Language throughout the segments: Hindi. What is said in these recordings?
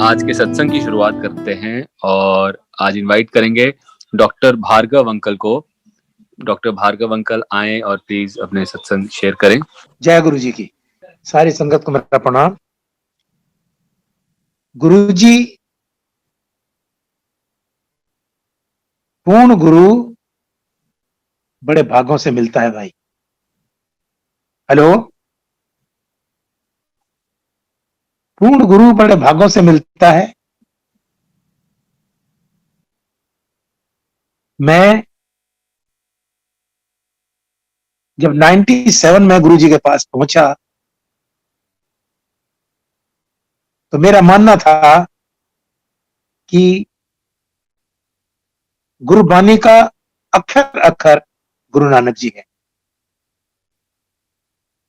आज के सत्संग की शुरुआत करते हैं और आज इनवाइट करेंगे डॉक्टर भार्गव अंकल को। डॉक्टर भार्गव अंकल आए और प्लीज अपने सत्संग शेयर करें। जय गुरु जी की। सारी संगत को मेरा प्रणाम। गुरु जी पूर्ण गुरु बड़े भागों से मिलता है भाई। हेलो, पूर्ण गुरु बड़े भागों से मिलता है। मैं जब 97 में गुरु जी के पास पहुंचा तो मेरा मानना था कि गुरुबानी का अक्षर अक्षर गुरु नानक जी है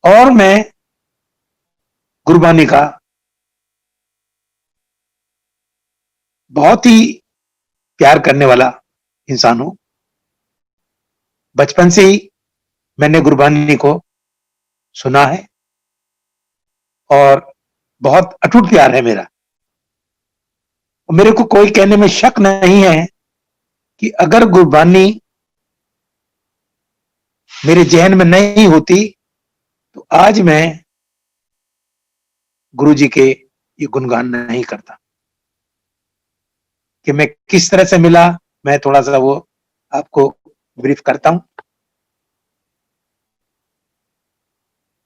और मैं गुरुबानी का बहुत ही प्यार करने वाला इंसान हूं। बचपन से ही मैंने गुरुबानी को सुना है और बहुत अटूट प्यार है मेरा। मेरे को कोई कहने में शक नहीं है कि अगर गुरबानी मेरे जहन में नहीं होती तो आज मैं गुरु जी के ये गुणगान नहीं करता। कि मैं किस तरह से मिला, मैं थोड़ा सा वो आपको ब्रीफ करता हूं।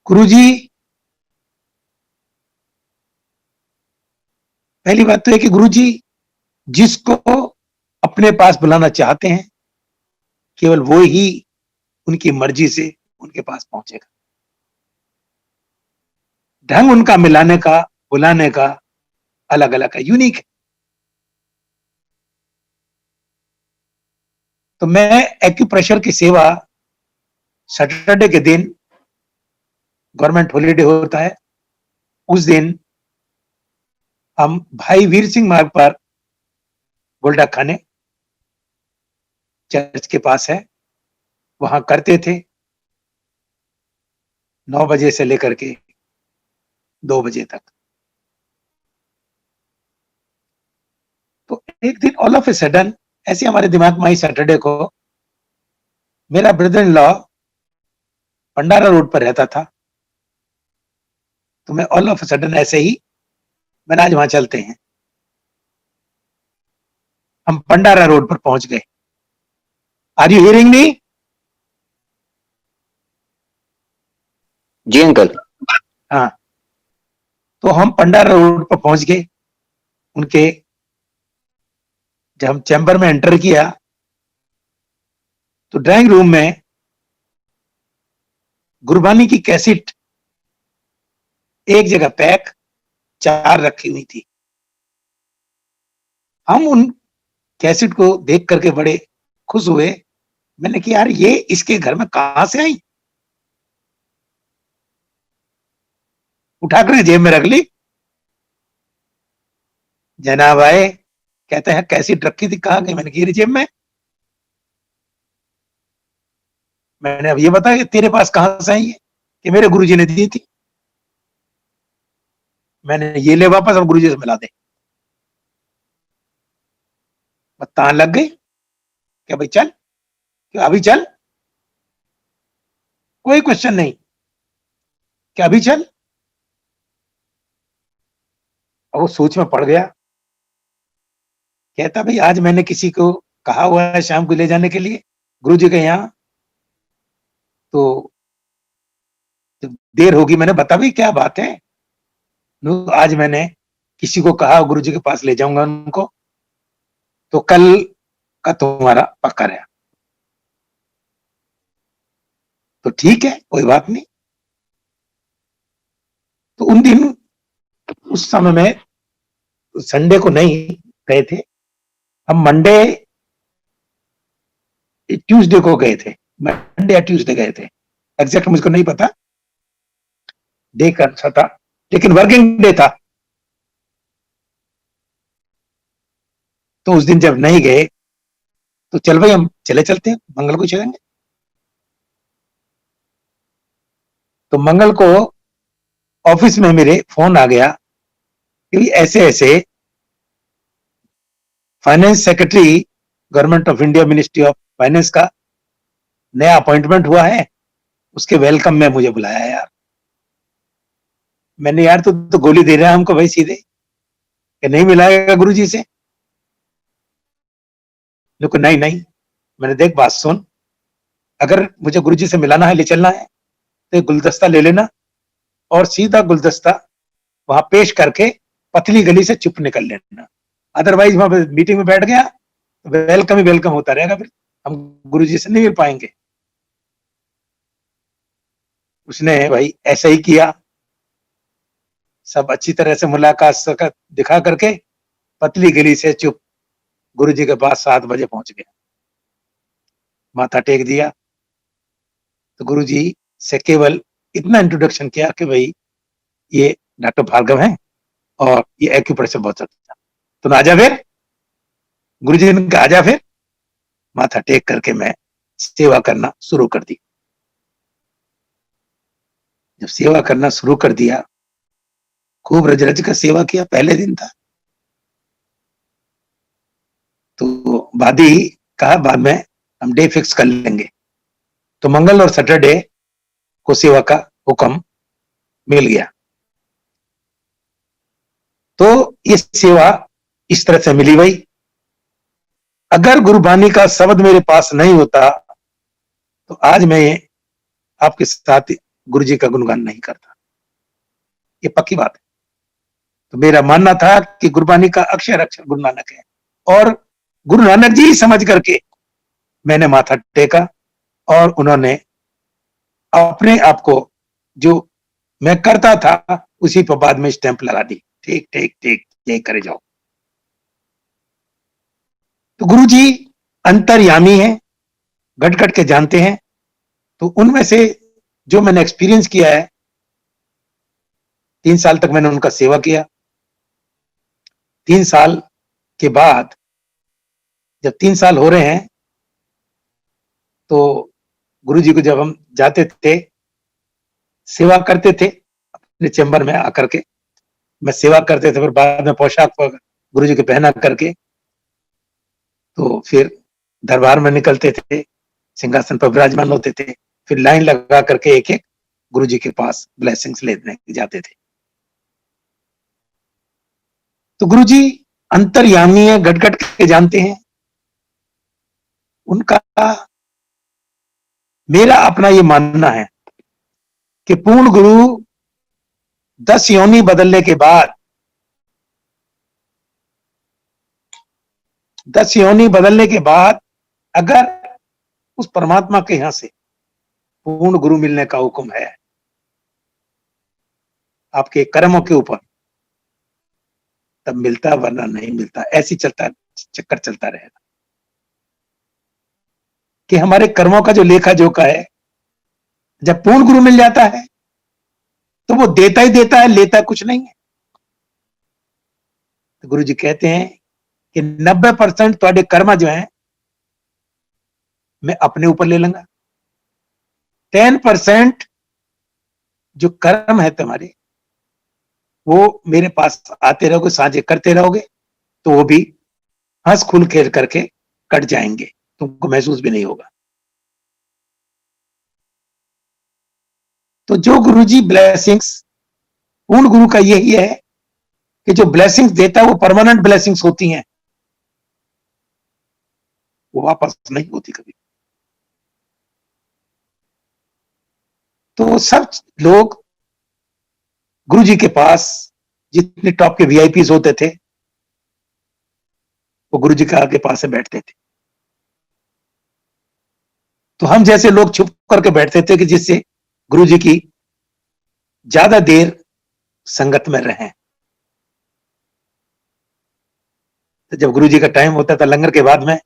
गुरु जी, पहली बात तो है कि गुरु जी जिसको अपने पास बुलाना चाहते हैं केवल वो ही उनकी मर्जी से उनके पास पहुंचेगा। ढंग उनका मिलाने का, बुलाने का अलग अलग है, यूनिक है। तो मैं एक्यूप्रेशर की सेवा सैटरडे के दिन, गवर्नमेंट हॉलीडे होता है, उस दिन हम भाई वीर सिंह मार्ग पर गोल्डा खाने चर्च के पास है, वहां करते थे 9 बजे से लेकर के 2 बजे तक। तो एक दिन ऑल ऑफ ए सडन ऐसे हमारे दिमाग में आई सैटरडे को, मेरा brother in law Bhandara road पर रहता था, तो मैं ऑल ऑफ ए सडन ऐसे ही मैंने आज वहां चलते हैं। हम भंडारा रोड पर पहुंच गए। Are you hearing me? जी अंकल। हाँ, तो हम भंडारा रोड पर पहुंच गए। उनके जब हम चैम्बर में एंटर किया तो ड्राइंग रूम में गुरबानी की कैसेट एक जगह पैक 4 रखी हुई थी। हम उन कैसेट को देख करके बड़े खुश हुए। मैंने कहा यार ये इसके घर में कहां से आई? उठाकर जेब में रख ली। जनाब आए, कहते हैं कैसेट रखी थी, कहां गई? मैंने कहा जेब में। मैंने अब ये बता कि तेरे पास कहां से आई है? कि मेरे गुरुजी ने दी थी। मैंने ये ले वापस, अब गुरुजी से मिला दे। तान लग गई। क्या भाई चल, क्या अभी चल? कोई क्वेश्चन नहीं, क्या अभी चल? और वो सोच में पड़ गया। कहता भाई आज मैंने किसी को कहा हुआ है शाम को ले जाने के लिए गुरुजी के यहाँ, तो जब देर होगी मैंने बता भी क्या बात है, आज मैंने किसी को कहा गुरुजी के पास ले जाऊंगा उनको, तो कल का तुम्हारा पक्का रहा। तो ठीक है, कोई बात नहीं। तो उन दिन उस समय में संडे को नहीं गए थे हम, मंडे ट्यूसडे को गए थे। मंडे या ट्यूसडे गए थे, एग्जैक्ट मुझको नहीं पता डे का था, लेकिन वर्किंग डे था। तो उस दिन जब नहीं गए तो चल भाई हम चलते हैं, मंगल को चलेंगे। तो मंगल को ऑफिस में मेरे फोन आ गया कि ऐसे ऐसे finance secretary government of India ministry of finance का नया अपॉइंटमेंट हुआ है, उसके वेलकम में मुझे बुलाया यार। मैंने यार तो गोली दे रहा है हमको भाई सीधे कि नहीं मिलाएगा गुरुजी से। लेकिन नहीं नहीं, मैंने देख बात सुन, अगर मुझे गुरुजी से मिलाना है, ले चलना है, तो गुलदस्ता ले लेना और सीधा गुलदस्ता वहां पेश करके पतली गली से चुप निकल लेना। अदरवाइज वहां पे मीटिंग में बैठ गया, वेलकम ही वेलकम होता रहेगा, फिर हम गुरुजी से नहीं मिल पाएंगे। उसने भाई ऐसा ही किया, सब अच्छी तरह से मुलाकात दिखा करके पतली गली से चुप गुरुजी के पास 7 बजे पहुंच गया। माथा टेक दिया तो गुरुजी से केवल इतना इंट्रोडक्शन किया कि भाई ये डॉक्टर भार्गव हैं और ये एक्यूप्रेशर बहुत अच्छा, तो आजा फिर। गुरुजी ने कहा आजा फिर। माथा टेक करके मैं सेवा करना शुरू कर दी। जब सेवा करना शुरू कर दिया, खूब रज रज का सेवा किया। पहले दिन था तो वादी कहा बाद में हम डे फिक्स कर लेंगे, तो मंगल और सैटरडे को सेवा का हुक्म मिल गया। तो ये सेवा इस तरह से मिली भाई। अगर गुरुबानी का शब्द मेरे पास नहीं होता तो आज मैं आपके साथ गुरुजी का गुणगान नहीं करता, ये पक्की बात है। तो मेरा मानना था कि गुरुबानी का अक्षर अक्षर गुरु नानक है, और गुरु नानक जी समझ करके मैंने माथा टेका और उन्होंने अपने आप को जो मैं करता था उसी पर बाद में स्टैंप लगा दी, ठीक ठीक ठीक, यही करे जाओ। तो गुरुजी अंतर्यामी है, घट घट के जानते हैं। तो उनमें से जो मैंने एक्सपीरियंस किया है, 3 साल तक मैंने उनका सेवा किया। 3 साल के बाद जब 3 साल हो रहे हैं तो गुरुजी को जब हम जाते थे, सेवा करते थे अपने चैम्बर में आकर के, मैं सेवा करते थे, फिर बाद में पोशाक गुरुजी के पहना करके तो फिर दरबार में निकलते थे, सिंहासन पर विराजमान होते थे, फिर लाइन लगा करके एक एक गुरुजी के पास ब्लेसिंग्स लेने जाते थे। तो गुरुजी अंतर्यामी है, घट घट के जानते हैं। उनका मेरा अपना ये मानना है कि पूर्ण गुरु 10 योनि बदलने के बाद, 10 योनि बदलने के बाद अगर उस परमात्मा के यहां से पूर्ण गुरु मिलने का हुक्म है आपके कर्मों के ऊपर, तब मिलता, वरना नहीं मिलता। ऐसी चलता चक्कर चलता रहेगा कि हमारे कर्मों का जो लेखा जोखा है, जब पूर्ण गुरु मिल जाता है तो वो देता ही देता है, लेता कुछ नहीं है। तो गुरु जी कहते हैं कि 90% ਤੁਹਾਡੇ कर्म जो है मैं अपने ऊपर ले लूंगा, 10% जो कर्म है तुम्हारे वो मेरे पास आते रहोगे, साझे करते रहोगे, तो वो भी हंस खुल खेल करके कट जाएंगे, तुमको महसूस भी नहीं होगा। तो जो गुरुजी ब्लेसिंग्स, पूर्ण गुरु का यही है कि जो ब्लेसिंग्स देता है वो परमानेंट ब्लेसिंग्स होती हैं, वो वापस नहीं होती कभी। तो सब लोग गुरुजी के पास, जितने टॉप के वीआईपीज होते थे, वो गुरुजी के आगे पास से बैठते थे। तो हम जैसे लोग छुप करके बैठते थे कि जिससे गुरुजी की ज्यादा देर संगत में रहें। तो जब गुरुजी का टाइम होता था लंगर के बाद में,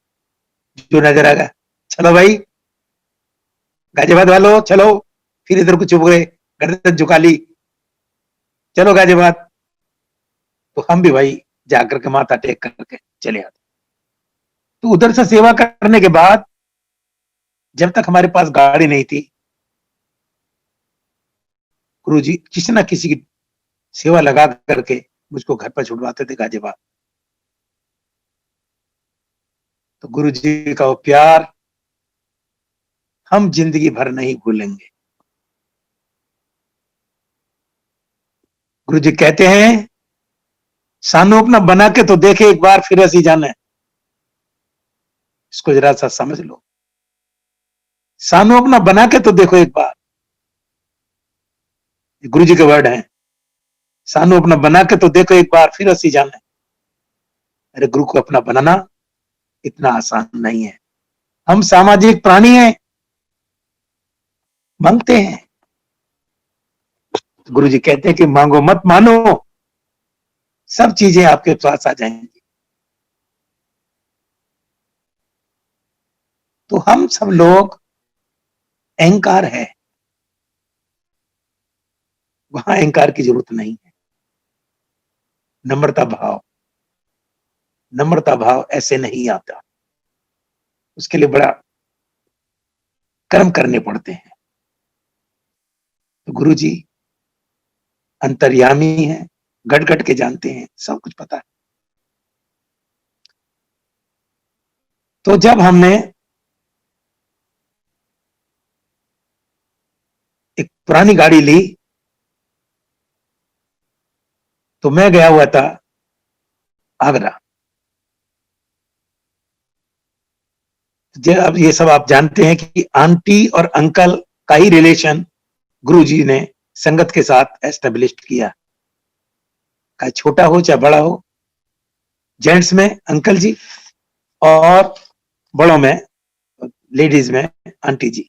जो नजर आएगा, चलो भाई गाजियाबाद वालों चलो, फिर इधर को चुप गए, गर्दन झुका ली, चलो गाजियाबाद। तो हम भी भाई जाकर के माथा टेक करके चले आते। तो उधर से सेवा करने के बाद, जब तक हमारे पास गाड़ी नहीं थी, गुरुजी किसी ना किसी की सेवा लगा करके मुझको घर पर छुड़वाते थे गाजियाबाद। तो गुरु जी का वो प्यार हम जिंदगी भर नहीं भूलेंगे। गुरु जी कहते हैं, सानू अपना बना के तो देखे एक बार, फिर ऐसी जाना है। इसको जरा सा समझ लो, सानू अपना बना के तो देखो एक बार। गुरु जी के वर्ड हैं, सानू अपना बना के तो देखो एक बार, फिर ऐसी जाना है। अरे गुरु को अपना बनाना इतना आसान नहीं है। हम सामाजिक प्राणी हैं, मांगते हैं। गुरु जी कहते हैं कि मांगो मत मानो, सब चीजें आपके पास आ जाएंगी। तो हम सब लोग, अहंकार है, वहां अहंकार की जरूरत नहीं है। नम्रता भाव, नम्रता भाव ऐसे नहीं आता, उसके लिए बड़ा कर्म करने पड़ते हैं। तो गुरु जी अंतर्यामी है, घट घट के जानते हैं, सब कुछ पता है। तो जब हमने एक पुरानी गाड़ी ली, तो मैं गया हुआ था आगरा। अब ये सब आप जानते हैं कि आंटी और अंकल का ही रिलेशन गुरु जी ने संगत के साथ एस्टेब्लिश किया, चाहे छोटा हो चाहे बड़ा हो। जेंट्स में अंकल जी और बड़ों में, लेडीज में आंटी जी।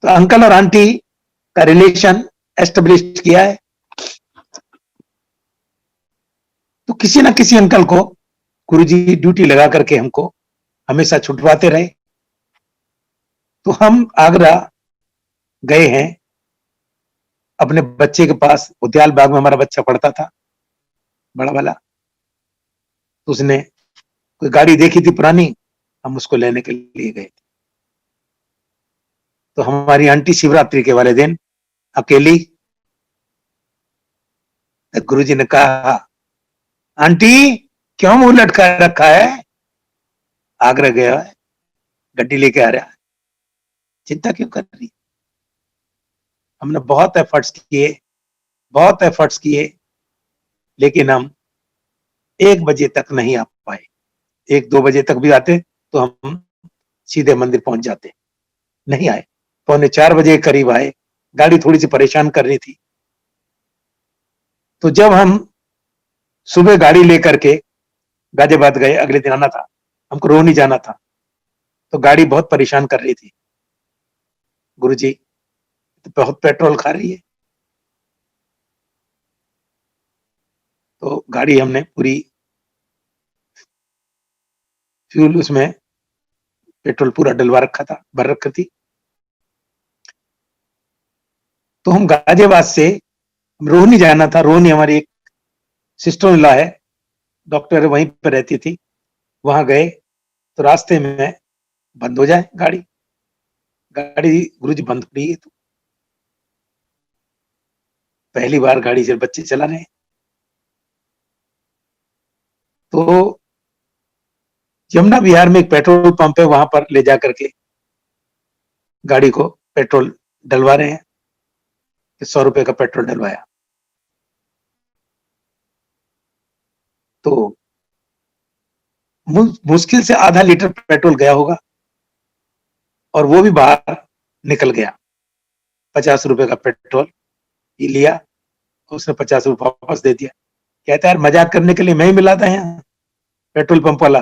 तो अंकल और आंटी का रिलेशन एस्टेब्लिश किया है। तो किसी ना किसी अंकल को गुरुजी ड्यूटी लगा करके हमको हमेशा छुटवाते रहे। तो हम आगरा गए हैं अपने बच्चे के पास। उद्याल बाग में हमारा बच्चा पढ़ता था, बड़ा वाला। तो उसने कोई गाड़ी देखी थी पुरानी, हम उसको लेने के लिए गए थे। तो हमारी आंटी शिवरात्रि के वाले दिन अकेली, गुरुजी ने कहा, आंटी क्यों मुंह लटका रखा है, आगरा गया है, गड्डी लेके आ रहा है, चिंता क्यों कर रही। हमने बहुत एफर्ट्स किए, बहुत एफर्ट्स किए, लेकिन हम 1 बजे तक नहीं आ पाए। 1-2 बजे तक भी आते तो हम सीधे मंदिर पहुंच जाते, नहीं आए। 3:45 के करीब आए, गाड़ी थोड़ी सी परेशान कर रही थी। तो जब हम सुबह गाड़ी लेकर के गाजियाबाद गए, अगले दिन आना था हमको, रोहनी जाना था, तो गाड़ी बहुत परेशान कर रही थी। गुरुजी तो बहुत पेट्रोल खा रही है। तो गाड़ी हमने पूरी फ्यूल उसमें पेट्रोल पूरा डलवा रखा था, भर रखी थी। तो हम गाजियाबाद से रोहनी जाना था। रोहनी हमारी एक सिस्टर इन लॉ है, डॉक्टर वहीं पर रहती थी, वहां गए तो रास्ते में बंद हो जाए गाड़ी। गाड़ी गुरुजी बंद हो रही है। तो पहली बार गाड़ी से बच्चे चला रहे हैं। तो यमुना विहार में एक पेट्रोल पंप है, वहां पर ले जाकर के गाड़ी को पेट्रोल डलवा रहे हैं। 100 रुपए का पेट्रोल डलवाया। तो मुश्किल से आधा लीटर पेट्रोल गया होगा, और वो भी बाहर निकल गया। 50 रुपए का पेट्रोल ही लिया, उसने 50 रुपए वापस दे दिया। कहता है यार मजाक करने के लिए मैं ही मिला था यहाँ। पेट्रोल पंप वाला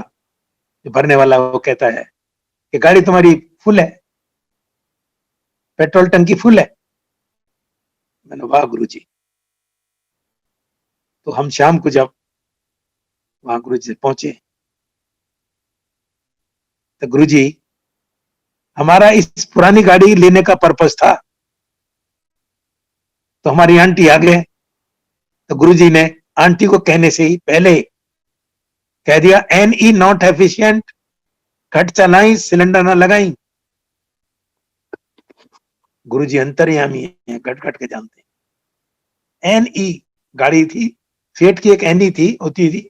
जो भरने वाला, वो कहता है कि गाड़ी तुम्हारी फुल है, पेट्रोल टंकी फुल है। मैंने वाह गुरुजी। तो हम शाम को जब वहां गुरुजी से पहुंचे, तो गुरुजी, हमारा इस पुरानी गाड़ी लेने का पर्पस था। तो हमारी आंटी आ गए, तो गुरुजी ने आंटी को कहने से ही पहले कह दिया, NE नॉट एफिशिएंट, घट चलाई सिलेंडर ना लगाई। गुरुजी अंतर्यामी है, घट घट के जानते हैं। NE गाड़ी थी, फेट की एक NE थी, होती थी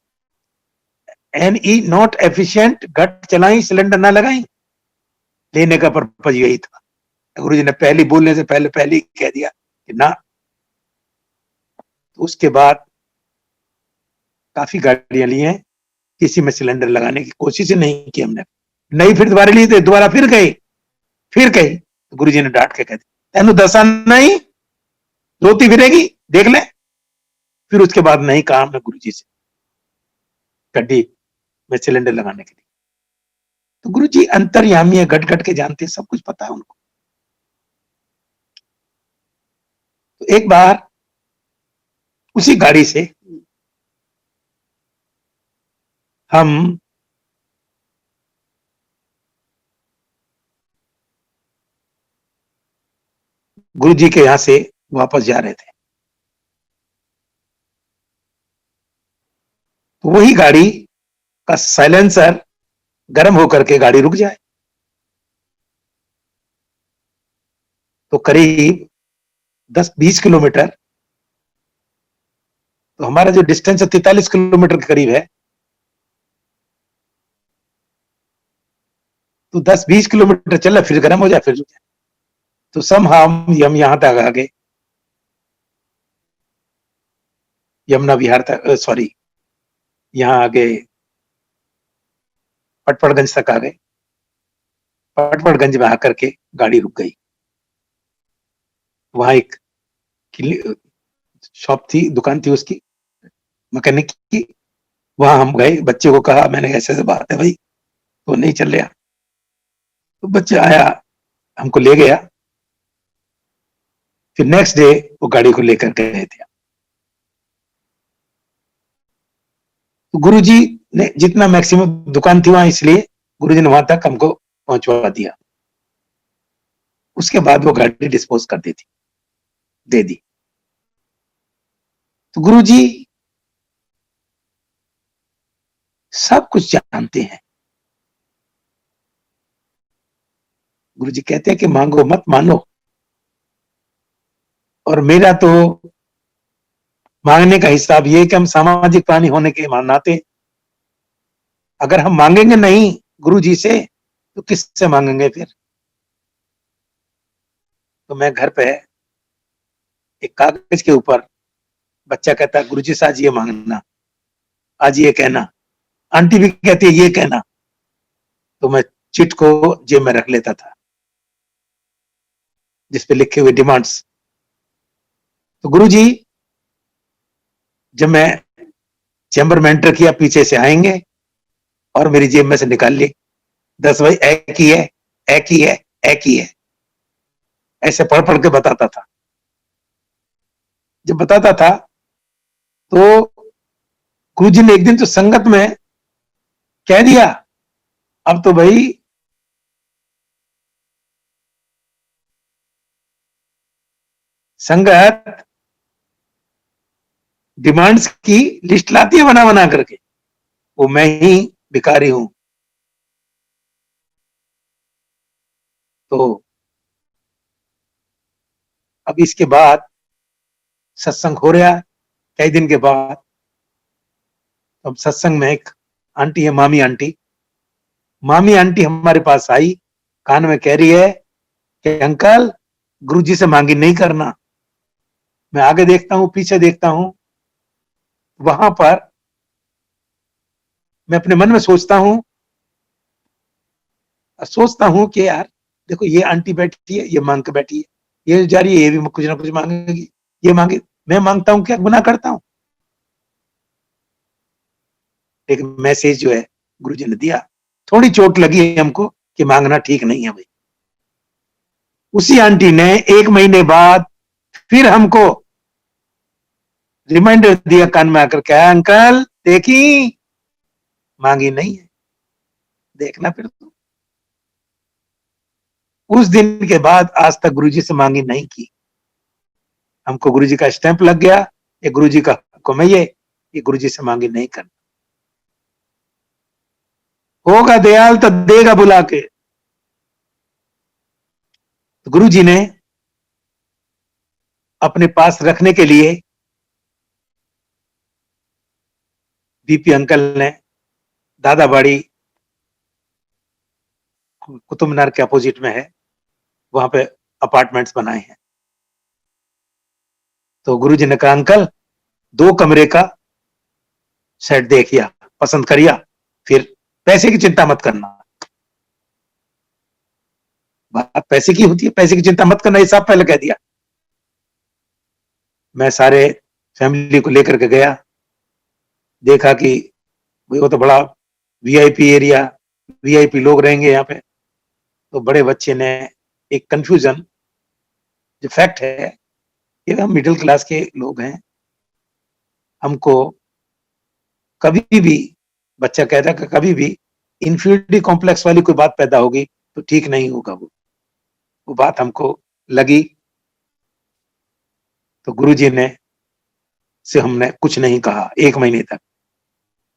NE नॉट एफिशिएंट, घट चलाई सिलेंडर ना लगाई, लेने का पर्पज यही था। गुरुजी ने पहली बोलने से पहले पहले ही कह दिया कि ना। तो उसके बाद काफी गाड़ियां ली हैं, किसी में सिलेंडर लगाने की कोशिश ही नहीं की हमने। नहीं, फिर दोबारा ली, थे दोबारा फिर गई, तो गुरुजी ने डांट के कह दिया, तेन दसा नहीं, रोती फिरेगी, देख ले। फिर उसके बाद नहीं कहा हमने गुरुजी से गड्डी में सिलेंडर लगाने के लिए। तो गुरुजी अंतर्यामी है, घट घट के जानते हैं, सब कुछ पता है उनको। तो एक बार उसी गाड़ी से हम गुरुजी के यहां से वापस जा रहे थे। तो वही गाड़ी का साइलेंसर गर्म होकर के गाड़ी रुक जाए। तो करीब 10-20 किलोमीटर, तो हमारा जो डिस्टेंस है 43 किलोमीटर के करीब है। तो 10-20 किलोमीटर चला, फिर गर्म हो जाए, फिर रुक जाए। तो हम यहां तक आ गए, यमुना विहार तक, सॉरी, यहाँ आ गए, पटपड़गंज तक आ गए। पटपड़गंज में आकर के गाड़ी रुक गई। वहां एक शॉप थी, दुकान थी उसकी, मैकेनिक की। वहां हम गए, बच्चे को कहा, मैंने ऐसे बात है भाई, तो नहीं चल रहा। तो बच्चा आया, हमको ले गया। फिर नेक्स्ट डे वो गाड़ी को लेकर गए थे। तो गुरुजी ने जितना मैक्सिमम दुकान थी वहां, इसलिए गुरुजी ने वहां तक हमको पहुंचवा दिया। उसके बाद वो गाड़ी डिस्पोज कर दी थी, दे दी। तो गुरुजी सब कुछ जानते हैं। गुरुजी कहते हैं कि मांगो मत मानो। और मेरा तो मांगने का हिसाब ये कि हम सामाजिक प्राणी होने के नाते, अगर हम मांगेंगे नहीं गुरुजी से, तो किससे मांगेंगे फिर। तो मैं घर पे एक कागज के ऊपर, बच्चा कहता है गुरुजी से आज ये मांगना, आज ये कहना, आंटी भी कहती है ये कहना। तो मैं चिट को जेब में रख लेता था, जिसपे लिखे हुए डिमांड्स। तो गुरुजी जब मैं चैम्बर में एंटर किया, पीछे से आएंगे और मेरी जेब में से निकाल ली, 10 भाई एक ही है, एक ही है, एक ही है। ऐसे पढ़ पढ़ के बताता था। जब बताता था तो गुरुजी ने एक दिन तो संगत में कह दिया, अब तो भाई संगत डिमांड्स की लिस्ट लाती है बना बना करके, वो मैं ही भिखारी हूं। तो अब इसके बाद सत्संग हो रहा है कई दिन के बाद। अब सत्संग में एक आंटी है, मामी आंटी हमारे पास आई, कान में कह रही है कि अंकल गुरुजी से मांगी नहीं करना। मैं आगे देखता हूं, पीछे देखता हूं, वहां पर मैं अपने मन में सोचता हूं कि यार देखो, ये आंटी बैठी है, ये मांग के बैठी है, ये जा रही है, ये भी कुछ ना कुछ मांगेगी, ये मांगे, मैं मांगता हूं क्या गुनाह करता हूं। एक मैसेज जो है गुरुजी ने दिया, थोड़ी चोट लगी है हमको कि मांगना ठीक नहीं है भाई। उसी आंटी ने 1 महीने बाद फिर हमको रिमाइंडर दिया कान में आकर, क्या अंकल देखी, मांगी नहीं है, देखना फिर तो। उस दिन के बाद आज तक गुरुजी से मांगी नहीं की। हमको गुरुजी का स्टैंप लग गया, ये गुरुजी का हुक्म है, ये गुरुजी से मांगी नहीं करना। होगा दयाल तो देगा बुला के। तो गुरुजी ने अपने पास रखने के लिए बीपी अंकल ने दादाबाड़ी कुतुब मीनार के अपोजिट में है, वहां पे अपार्टमेंट्स बनाए हैं। तो गुरुजी ने कहा अंकल 2 कमरे का सेट देखिया, पसंद करिया, फिर पैसे की चिंता मत करना। बात पैसे की होती है, पैसे की चिंता मत करना, हिसाब पहले कह दिया। मैं सारे फैमिली को लेकर के गया, देखा कि भाई वो तो बड़ा वीआईपी एरिया, वीआईपी लोग रहेंगे यहाँ पे। तो बड़े बच्चे ने एक कंफ्यूजन, जो फैक्ट है ये हम मिडिल क्लास के लोग हैं, हमको कभी भी बच्चा कहता है कि कभी भी इंफीरियरिटी कॉम्प्लेक्स वाली कोई बात पैदा होगी तो ठीक नहीं होगा। वो बात हमको लगी। तो गुरुजी ने से हमने कुछ नहीं कहा 1 महीने तक।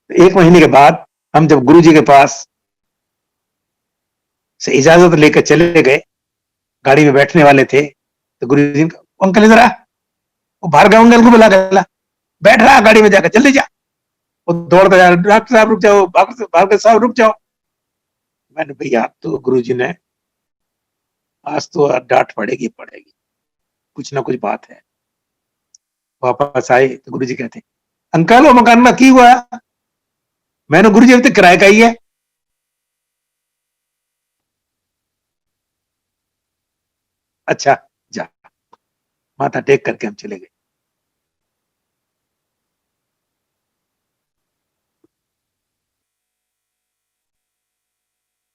1 महीने के बाद हम जब गुरुजी के पास से इजाजत लेकर चले गए, गाड़ी में बैठने वाले थे, तो गुरुजी ने अंकल इधर आ, वो भार्गव अंकल को बुला के ला, बैठ रहा गाड़ी में जाकर, जल्दी जा। वो दौड़ता जा, डॉक्टर साहब रुक जाओ, भार्गव साहब रुक जाओ। मैंने भैया तो गुरुजी ने आज तो डांट पड़ेगी पड़ेगी, कुछ ना कुछ बात है। वापस आए तो गुरुजी कहते अंकल वो मकान में की हुआ। मैंने गुरुजी अभी तक किराए का ही है। अच्छा जा, माथा टेक करके हम चले गए।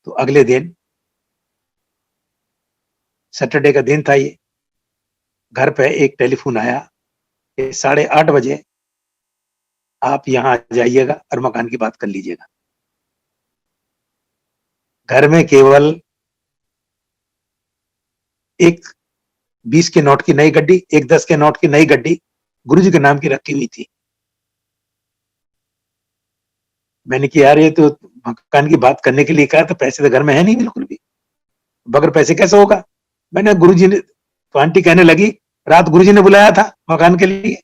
तो अगले दिन सैटरडे का दिन था, ये घर पे एक टेलीफोन आया कि 8:30 बजे आप यहां आ जाइएगा और मकान की बात कर लीजिएगा। घर में केवल एक 20 के नोट की नई गड्डी, एक 10 के नोट की नई गड्डी गुरुजी के नाम की रखी हुई थी। मैंने कहा यार ये तो मकान की बात करने के लिए कहा, तो पैसे तो घर में है नहीं बिल्कुल भी, बगैर पैसे कैसे होगा। मैंने गुरुजी ने, तो आंटी कहने लगी रात गुरुजी ने बुलाया था मकान के लिए।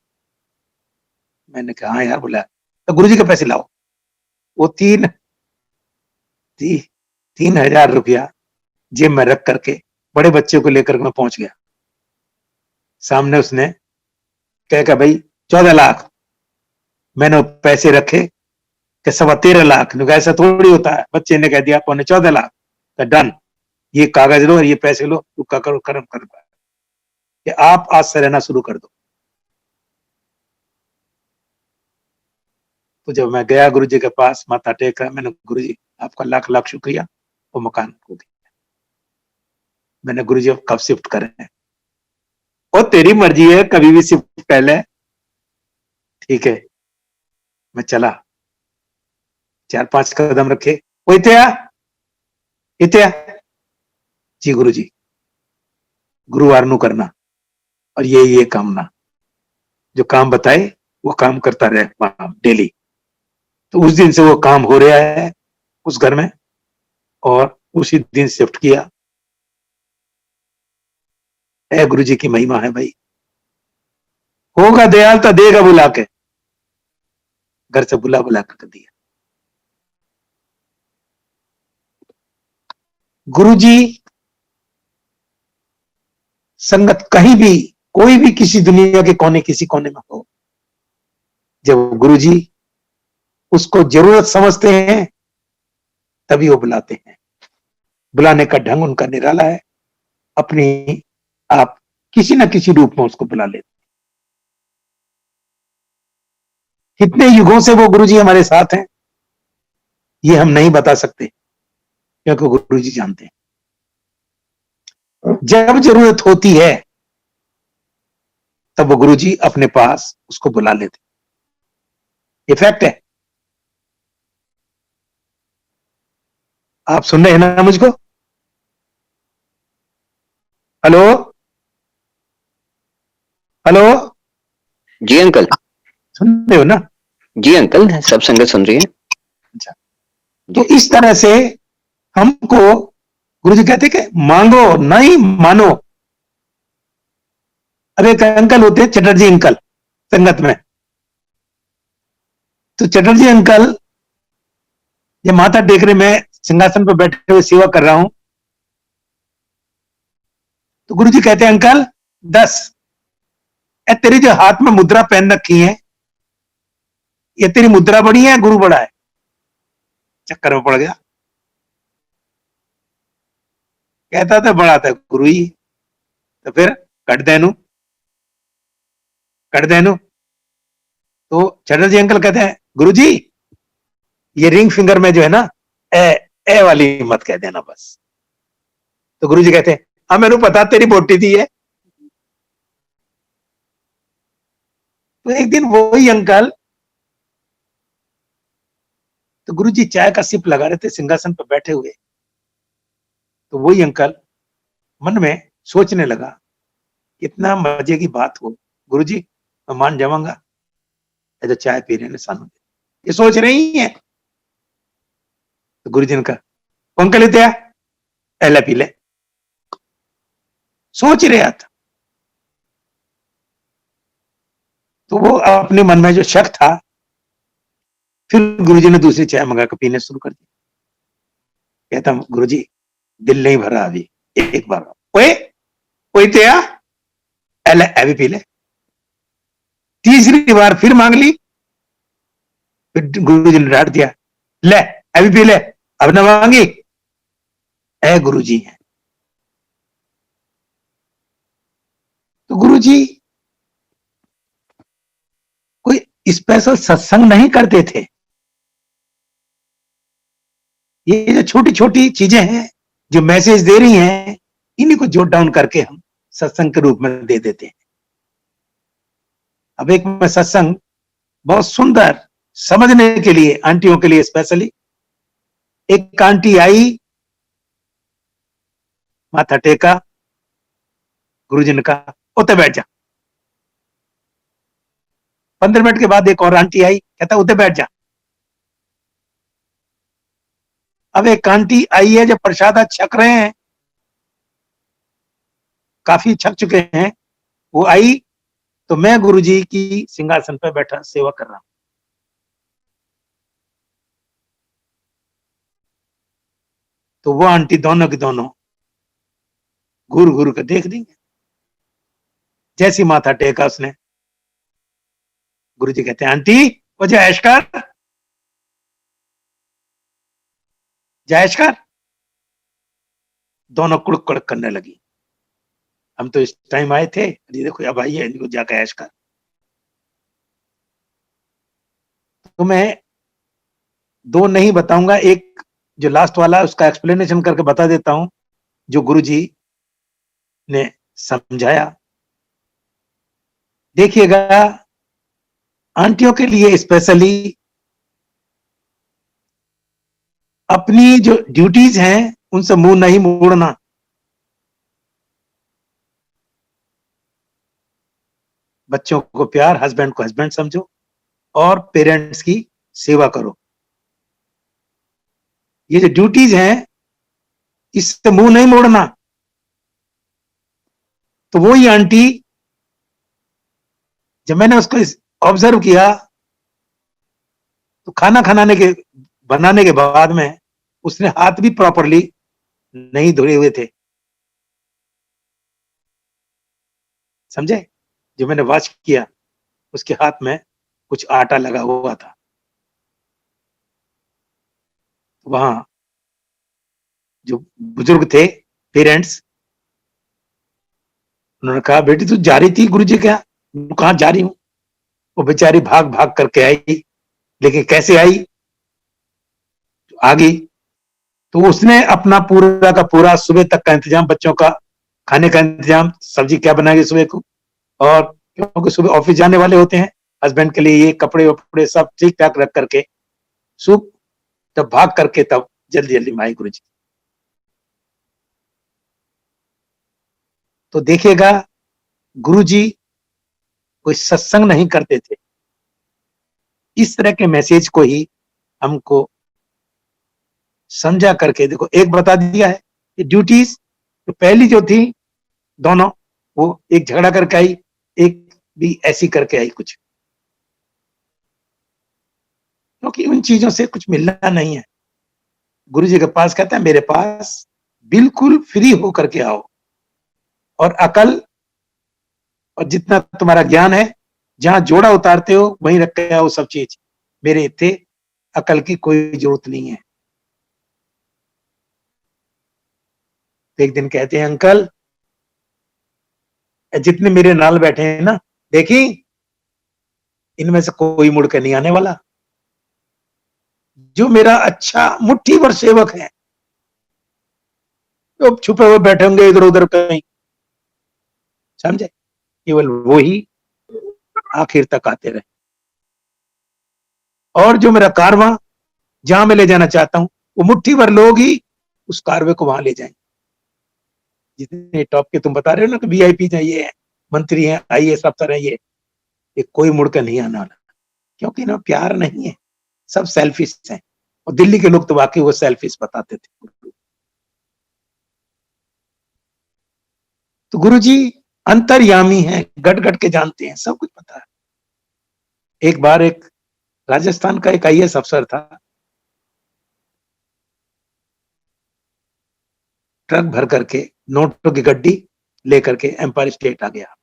मैंने कहा हाँ यार बुलाया, तो गुरुजी के पैसे लाओ। वो 3,000 रुपया जेब में रख करके बड़े बच्चे को लेकर मैं पहुंच गया। सामने उसने कहा भाई 14 लाख। मैंने पैसे रखे कि 13.25 लाख। ऐसा थोड़ी होता है। बच्चे ने कह दिया 14.25 लाख, तो डन, ये कागज लो और ये पैसे लो, तू करो कर्म कर पाए कि आप आज से रहना शुरू कर दो। तो जब मैं गया गुरुजी के पास, माथा टेका, मैंने गुरुजी आपका लाख लाख शुक्रिया, वो मकान को दिया। मैंने गुरुजी अब कब शिफ्ट करें? और तेरी मर्जी है, कभी भी शिफ्ट कर ले। ठीक है, मैं चला, 4-5 कदम रखे, वो इत्या जी गुरुजी गुरुवार नु करना, और ये काम ना, जो काम बताए वो काम करता रहे डेली। तो उस दिन से वो काम हो रहा है उस घर में, और उसी दिन शिफ्ट किया। गुरुजी की महिमा है भाई। होगा दयाल तो देगा बुला के, घर से बुला कर दिया। गुरुजी संगत कहीं भी, कोई भी किसी दुनिया के कोने, किसी कोने में हो, जब गुरुजी उसको जरूरत समझते हैं तभी वो बुलाते हैं। बुलाने का ढंग उनका निराला है। अपनी आप किसी न किसी रूप में उसको बुला लेते। कितने युगों से वो गुरुजी हमारे साथ हैं ये हम नहीं बता सकते, क्योंकि गुरुजी जानते हैं। जब जरूरत होती है तब वो गुरुजी अपने पास उसको बुला लेते। ये फैक्ट है। आप सुन रहे हैं ना मुझको? हेलो हेलो, जी अंकल। सुन रहे हो ना? जी अंकल, सब संगत सुन रही है। अच्छा, तो इस तरह से हमको गुरुजी कहते कि मांगो नहीं मानो। अब एक अंकल होते हैं चटर्जी अंकल संगत में, तो चटर्जी अंकल ये माथा टेक रहे, मैं सिंहासन पर बैठे हुए सेवा कर रहा हूं, तो गुरुजी कहते हैं अंकल 10, तेरी जो हाथ में मुद्रा पहन रखी है, ये तेरी मुद्रा बड़ी है गुरु बड़ा है? चक्कर में पड़ गया। कहता था बड़ा था गुरु ही, तो फिर कट देनु। तो चटर्जी अंकल कहते हैं गुरुजी ये रिंग फिंगर में जो है ना, ए वाली मत कह देना बस। तो गुरुजी कहते हैं हाँ मैंने पता तेरी बोटी थी है। तो एक दिन वही अंकल, तो गुरुजी चाय का सिप लगा रहे थे सिंहासन पर बैठे हुए, तो वही अंकल मन में सोचने लगा कितना मजे की बात हो, गुरुजी मैं मान जाऊंगा, ये तो चाय पी रहे हैं सानू, ये सोच रही है। तो गुरुजी ने कहा अंकल इत्या एला पी ले, सोच रहा था। तो वो अपने मन में जो शक था, फिर गुरुजी ने दूसरी चाय मंगा कर पीने शुरू कर दी। कहता गुरुजी दिल नहीं भरा अभी, एक बार ओए तेया एला अभी पी ले। तीसरी बार फिर मांग ली, फिर गुरुजी ने डांट दिया, ले अभी पी ले, अब ना मांगी, ए गुरुजी है। तो गुरुजी कोई स्पेशल सत्संग नहीं करते थे, ये जो छोटी छोटी चीजें हैं जो मैसेज दे रही हैं, इन्हीं को जोट डाउन करके हम सत्संग के रूप में दे देते हैं। अब एक मैं सत्संग बहुत सुंदर समझने के लिए, आंटियों के लिए स्पेशली, एक आंटी आई, माथा टेका, गुरुजी ने कहा उते बैठ जा। 15 मिनट के बाद एक और आंटी आई, कहता उते बैठ जा। अब एक आंटी आई है, जब प्रसाद छक रहे हैं, काफी छक चुके हैं, वो आई, तो मैं गुरुजी की सिंहासन पर बैठा सेवा कर रहा हूं। तो वो आंटी दोनों की दोनों घूर घूर कर देख देंगे। जैसी माथा टेका उसने, गुरुजी कहते हैं आंटी वो जयेश कर, दोनों कुड़क कुड़क करने लगी। हम तो इस टाइम आए थे, अरे देखो अब आई है, इनको जाकर ऐश कर। तो मैं दो नहीं बताऊंगा, एक जो लास्ट वाला है उसका एक्सप्लेनेशन करके बता देता हूं, जो गुरुजी ने समझाया। देखिएगा, आंटियों के लिए स्पेशली अपनी जो ड्यूटीज हैं उनसे मुंह नहीं मोड़ना। बच्चों को प्यार, हस्बैंड को हस्बैंड समझो और पेरेंट्स की सेवा करो। ये जो ड्यूटीज हैं इससे मुंह नहीं मोड़ना। तो वही आंटी, जब मैंने उसको ऑब्जर्व किया, तो खाना बनाने के बाद में उसने हाथ भी प्रॉपरली नहीं धोए हुए थे, समझे? जो मैंने वॉच किया, उसके हाथ में कुछ आटा लगा हुआ था। वहां जो बुजुर्ग थे, पेरेंट्स, उन्होंने कहा बेटी तू जा रही थी गुरुजी के यहाँ? कहाँ जा रही हूं? वो बेचारी भाग भाग करके आई, लेकिन कैसे आई? आ गई तो उसने अपना पूरा का पूरा सुबह तक का इंतजाम, बच्चों का खाने का इंतजाम, सब्जी क्या बनाएगी सुबह को, और क्योंकि सुबह ऑफिस जाने वाले होते हैं, हस्बैंड के लिए ये कपड़े वपड़े सब ठीक ठाक रख करके सुबह तब भाग करके तब जल्दी जल्दी माई गुरुजी। तो देखिएगा, गुरुजी कोई सत्संग नहीं करते थे, इस तरह के मैसेज को ही हमको समझा करके, देखो एक बता दिया है कि ड्यूटीज तो पहली जो थी दोनों, वो एक झगड़ा करके आई, एक भी ऐसी करके आई कुछ, क्योंकि उन चीजों से कुछ मिलना नहीं है। गुरु जी के पास, कहते हैं मेरे पास बिल्कुल फ्री होकर के आओ, और अकल और जितना तुम्हारा ज्ञान है, जहां जोड़ा उतारते हो वहीं रख के आओ सब चीज। मेरे इतने अकल की कोई जरूरत नहीं है। तो एक दिन कहते हैं, अंकल जितने मेरे नाल बैठे हैं ना, देखी इनमें से कोई मुड़ के नहीं आने वाला। जो मेरा अच्छा मुट्ठी भर सेवक है, तो छुपे हुए बैठे होंगे इधर उधर कहीं, समझे, केवल वो ही आखिर तक आते रहे। और जो मेरा कारवां जहां मैं ले जाना चाहता हूं, वो मुट्ठी भर लोग ही उस कारवे को वहां ले जाएंगे। जितने टॉप के तुम बता रहे हो ना कि वीआईपी चाहिए, मंत्री हैं, आईएएस अफसर है, ये कोई मुड़कर नहीं आने वाला, क्योंकि ना प्यार नहीं है, सब सेल्फिश हैं। और दिल्ली के लोग तो वाकई वो सेल्फिश बताते थे। तो गुरुजी अंतर्यामी हैं, गट गट के जानते हैं, सब कुछ पता है। एक बार एक राजस्थान का एक आईएएस अफसर था, ट्रक भर करके नोटों की गड्डी लेकर के एम्पायर स्टेट आ गया।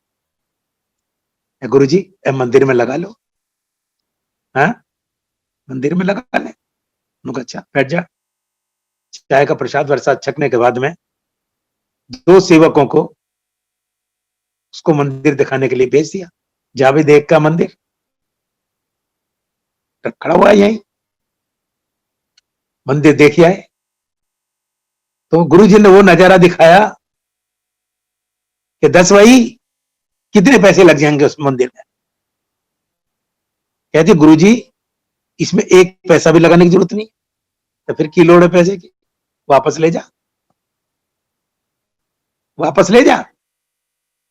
गुरुजी मंदिर में लगा लो, हाँ मंदिर में लगा ले। उन्होंने अच्छा बैठ जा। चाय का प्रसाद वरसाद छकने के बाद में दो सेवकों को उसको मंदिर दिखाने के लिए भेज दिया। जावेद देख का मंदिर, ट्रक खड़ा हुआ है यहीं, मंदिर देखिए आए। तो गुरुजी ने वो नजारा दिखाया कि 10 भाई कितने पैसे लग जाएंगे उस मंदिर में। कहते गुरुजी इसमें एक पैसा भी लगाने की जरूरत नहीं, तो फिर की लोड़ है पैसे की, वापस ले जा, वापस ले जा।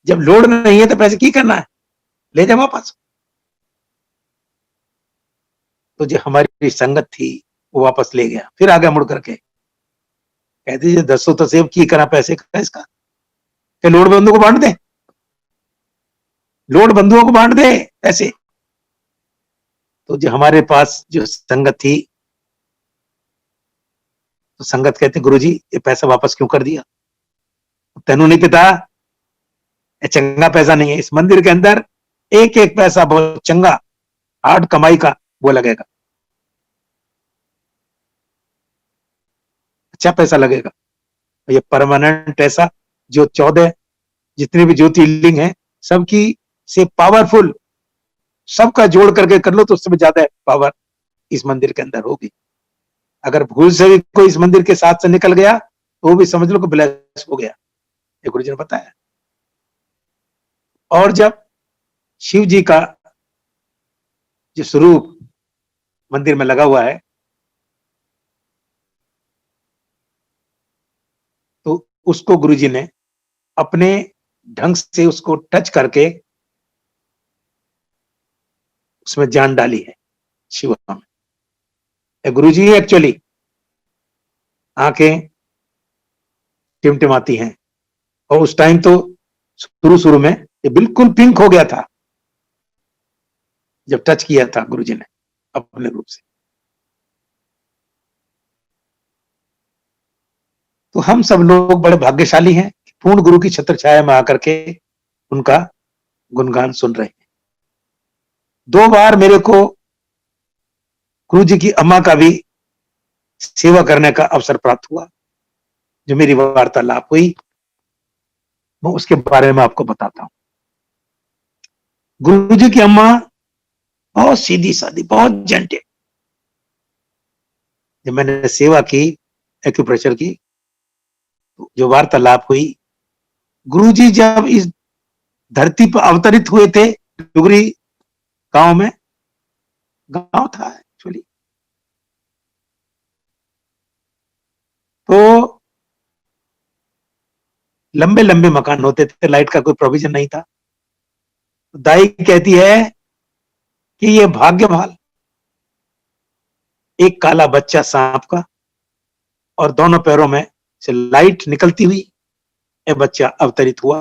जब लोड नहीं है तो पैसे की करना है, ले जा वापस। तो जो हमारी संगत थी वो वापस ले गया, फिर आ गया मुड़ करके, कहते जी 10 तो सेव की करा पैसे का इसका, कि लोड बंधुओं को बांट दे, लोड बंधुओं को बांट दे ऐसे। तो जो हमारे पास जो संगत थी, तो संगत कहते गुरुजी ये पैसा वापस क्यों कर दिया? तेनू नहीं पता चंगा पैसा नहीं है, इस मंदिर के अंदर एक एक पैसा बहुत चंगा हार्ड कमाई का वो लगेगा, अच्छा पैसा लगेगा। ये परमानेंट ऐसा जो 14 जितने भी ज्योतिर्लिंग है सबकी से पावरफुल, सबका जोड़ करके कर लो तो उससे ज्यादा पावर इस मंदिर के अंदर होगी। अगर भूल से भी कोई इस मंदिर के साथ से निकल गया तो वो भी समझ लो कि ब्लेस हो गया, ये गुरुजी ने बताया। और जब शिव जी का जो स्वरूप मंदिर में लगा हुआ है, तो उसको गुरुजी ने अपने ढंग से उसको टच करके उसमें जान डाली है शिवा में। गुरुजी एक्चुअली आंखें टिमटिमाती हैं, और उस टाइम तो शुरू में ये बिल्कुल पिंक हो गया था जब टच किया था गुरुजी ने अपने रूप से। तो हम सब लोग बड़े भाग्यशाली हैं, पूर्ण गुरु की छत्र छाया में आकर के उनका गुणगान सुन रहे हैं। 2 बार मेरे को गुरुजी की अम्मा का भी सेवा करने का अवसर प्राप्त हुआ, जो मेरी वार्तालाप हुई मैं उसके बारे में आपको बताता हूं। गुरुजी की अम्मा बहुत सीधी सादी, बहुत जेंटे। जब मैंने सेवा की एक्यूप्रेशर की, जो वार्तालाप हुई, गुरुजी जब इस धरती पर अवतरित हुए थे, डुगरी गांव में, गांव था एक्चुअली, तो लंबे लंबे मकान होते थे, लाइट का कोई प्रोविजन नहीं था। दाई कहती है कि ये भाग्य भाल, एक काला बच्चा सांप का और दोनों पैरों में से लाइट निकलती हुई ये बच्चा अवतरित हुआ।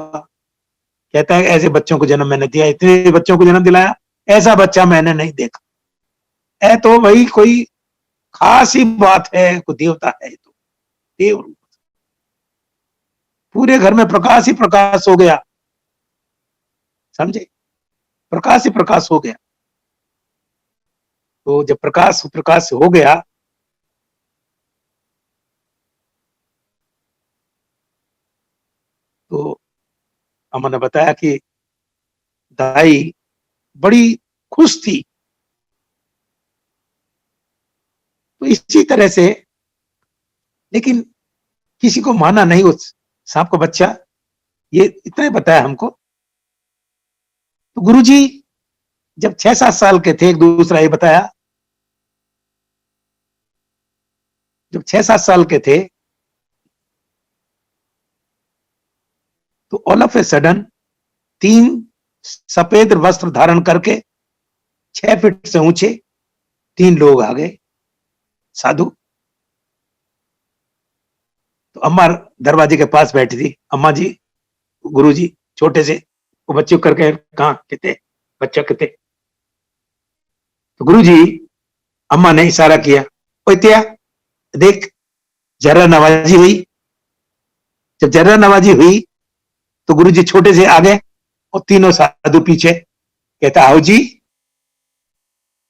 कहता है ऐसे बच्चों को जन्म मैंने दिया, इतने बच्चों को जन्म दिलाया, ऐसा बच्चा मैंने नहीं देखा। तो भाई कोई खास ही बात है, कोई देवता है तो देव रूप, पूरे घर में प्रकाश ही प्रकाश हो गया, समझे, प्रकाश ही प्रकाश हो गया। तो जब प्रकाश प्रकाश हो गया तो अम्मा ने बताया कि दाई बड़ी खुश थी। तो इसी तरह से, लेकिन किसी को माना नहीं उस सांप का बच्चा, ये इतना ही बताया हमको। तो गुरुजी जब 6-7 साल के थे, एक दूसरा ये बताया, जब 6-7 साल के थे तो ऑल ऑफ ए सडन 3 सफेद वस्त्र धारण करके 6 फीट से ऊंचे 3 लोग आ गए, साधु। तो अम्मा दरवाजे के पास बैठी थी। अम्मा जी, गुरुजी छोटे से वो बच्चे करके, कहा कितने बच्चा कितने। तो गुरुजी, अम्मा ने इशारा किया, ओत्या देख, जर्रा नवाजी हुई। जब जर्रा नवाजी हुई तो गुरुजी छोटे से आ गए और तीनों साधु पीछे। कहता, आओ जी।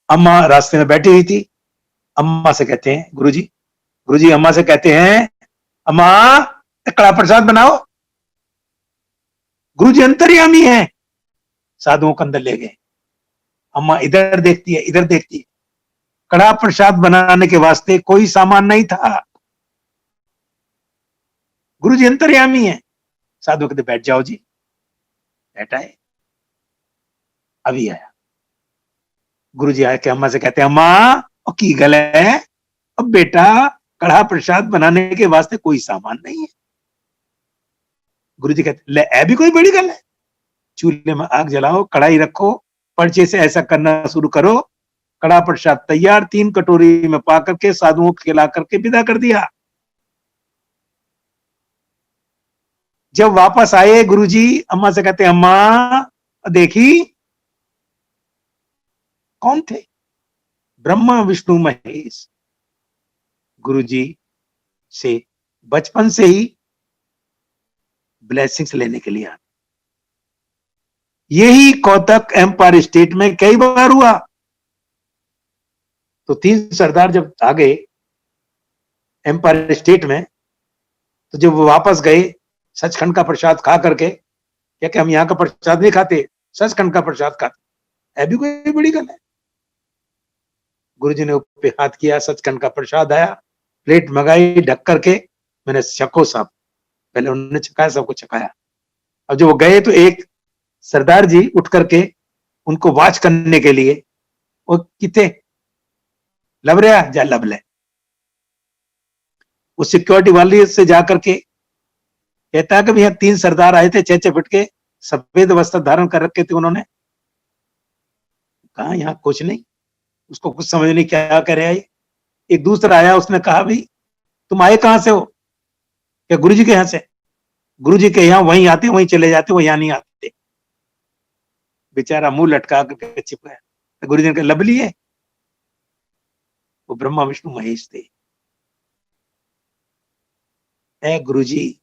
अम्मा रास्ते में बैठी हुई थी। अम्मा से कहते हैं गुरुजी, गुरुजी अम्मा से कहते हैं, अम्मा कड़ा प्रसाद बनाओ। गुरुजी अंतर्यामी है, साधुओं को अंदर ले गए। अम्मा इधर देखती है, इधर देखती है। कड़ा प्रसाद बनाने के वास्ते कोई सामान नहीं था। गुरुजी अंतर्यामी है। साधु कहते, बैठ जाओ जी। बैठा है, अभी आया। गुरुजी आए के अम्मा से कहते, अम्मा और की गल है, अब बेटा कड़ा प्रसाद बनाने के वास्ते कोई सामान नहीं है। गुरुजी कहते, ले ऐ भी कोई बड़ी गल है, चूल्हे में आग जलाओ, कढ़ाई रखो, पर्चे से ऐसा करना शुरू करो। कड़ा प्रसाद तैयार, 3 कटोरी में पा करके साधुओं को खिला करके विदा कर दिया। जब वापस आए गुरुजी, अम्मा से कहते, अम्मा देखी कौन थे? ब्रह्मा विष्णु महेश। गुरुजी से बचपन से ही ब्लेसिंग्स लेने के लिए आते। यही कौतक एम्पायर स्टेट में कई बार हुआ। तो 3 सरदार जब आ गए एम्पायर स्टेट में, तो जब वो वापस गए सचखंड का प्रसाद खा करके, क्या कि हम यहाँ का प्रसाद नहीं खाते, सचखंड का प्रसाद खाते, ऐ भी कोई बड़ी गल है। गुरुजी ने ऊपर हाथ किया, सचखंड का प्रसाद आया, प्लेट मंगाई, ढक करके मैंने छको साहब, पहले उन्होंने छकाया, सबको छकाया। अब जब वो गए तो एक सरदार जी उठ करके उनको वाच करने के लिए, वो कितने लब रहा जा लब ले, उस सिक्योरिटी वाले से जाकर के कहता है कि भैया 3 सरदार आए थे, 6-6 फीट के, सफेद वस्त्र धारण कर रखे थे उन्होंने। कहा यहाँ कुछ नहीं, उसको कुछ समझ नहीं क्या कह रहे हैं। एक दूसरा आया, उसने कहा, भाई तुम आए कहां से हो? क्या गुरुजी के यहाँ से? गुरुजी के यहाँ वहीं आते वहीं चले जाते, वो यहाँ नहीं आते। बेचारा मुंह लटका करके छिप गया। तो गुरुजी ने कहा, लब लिए? वो ब्रह्मा विष्णु महेश थे। ऐ गुरुजी,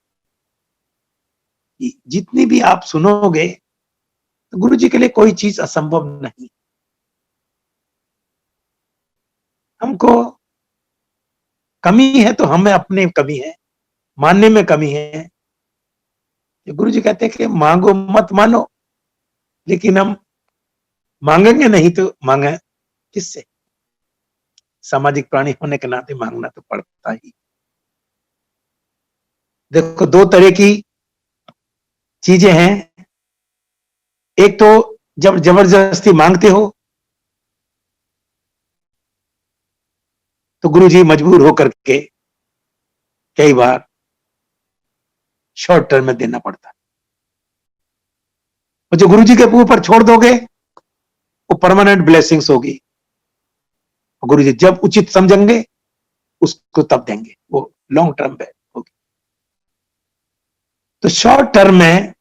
जितनी भी आप सुनोगे तो गुरुजी के लिए कोई चीज असंभव नहीं। हमको कमी है तो हमें अपने कमी है, मानने में कमी है। गुरुजी कहते हैं कि मांगो मत मानो, लेकिन हम मांगेंगे नहीं तो मांगे किससे? सामाजिक प्राणी होने के नाते मांगना तो पड़ता ही। देखो 2 तरह की चीजें हैं। एक तो जब जबरदस्ती मांगते हो तो गुरुजी मजबूर होकर के कई बार शॉर्ट टर्म में देना पड़ता है, और जो गुरुजी के ऊपर छोड़ दोगे वो परमानेंट ब्लेसिंग्स होगी। गुरुजी जब उचित समझेंगे उसको तब देंगे, वो लॉन्ग टर्म पे होगी। तो शॉर्ट टर्म में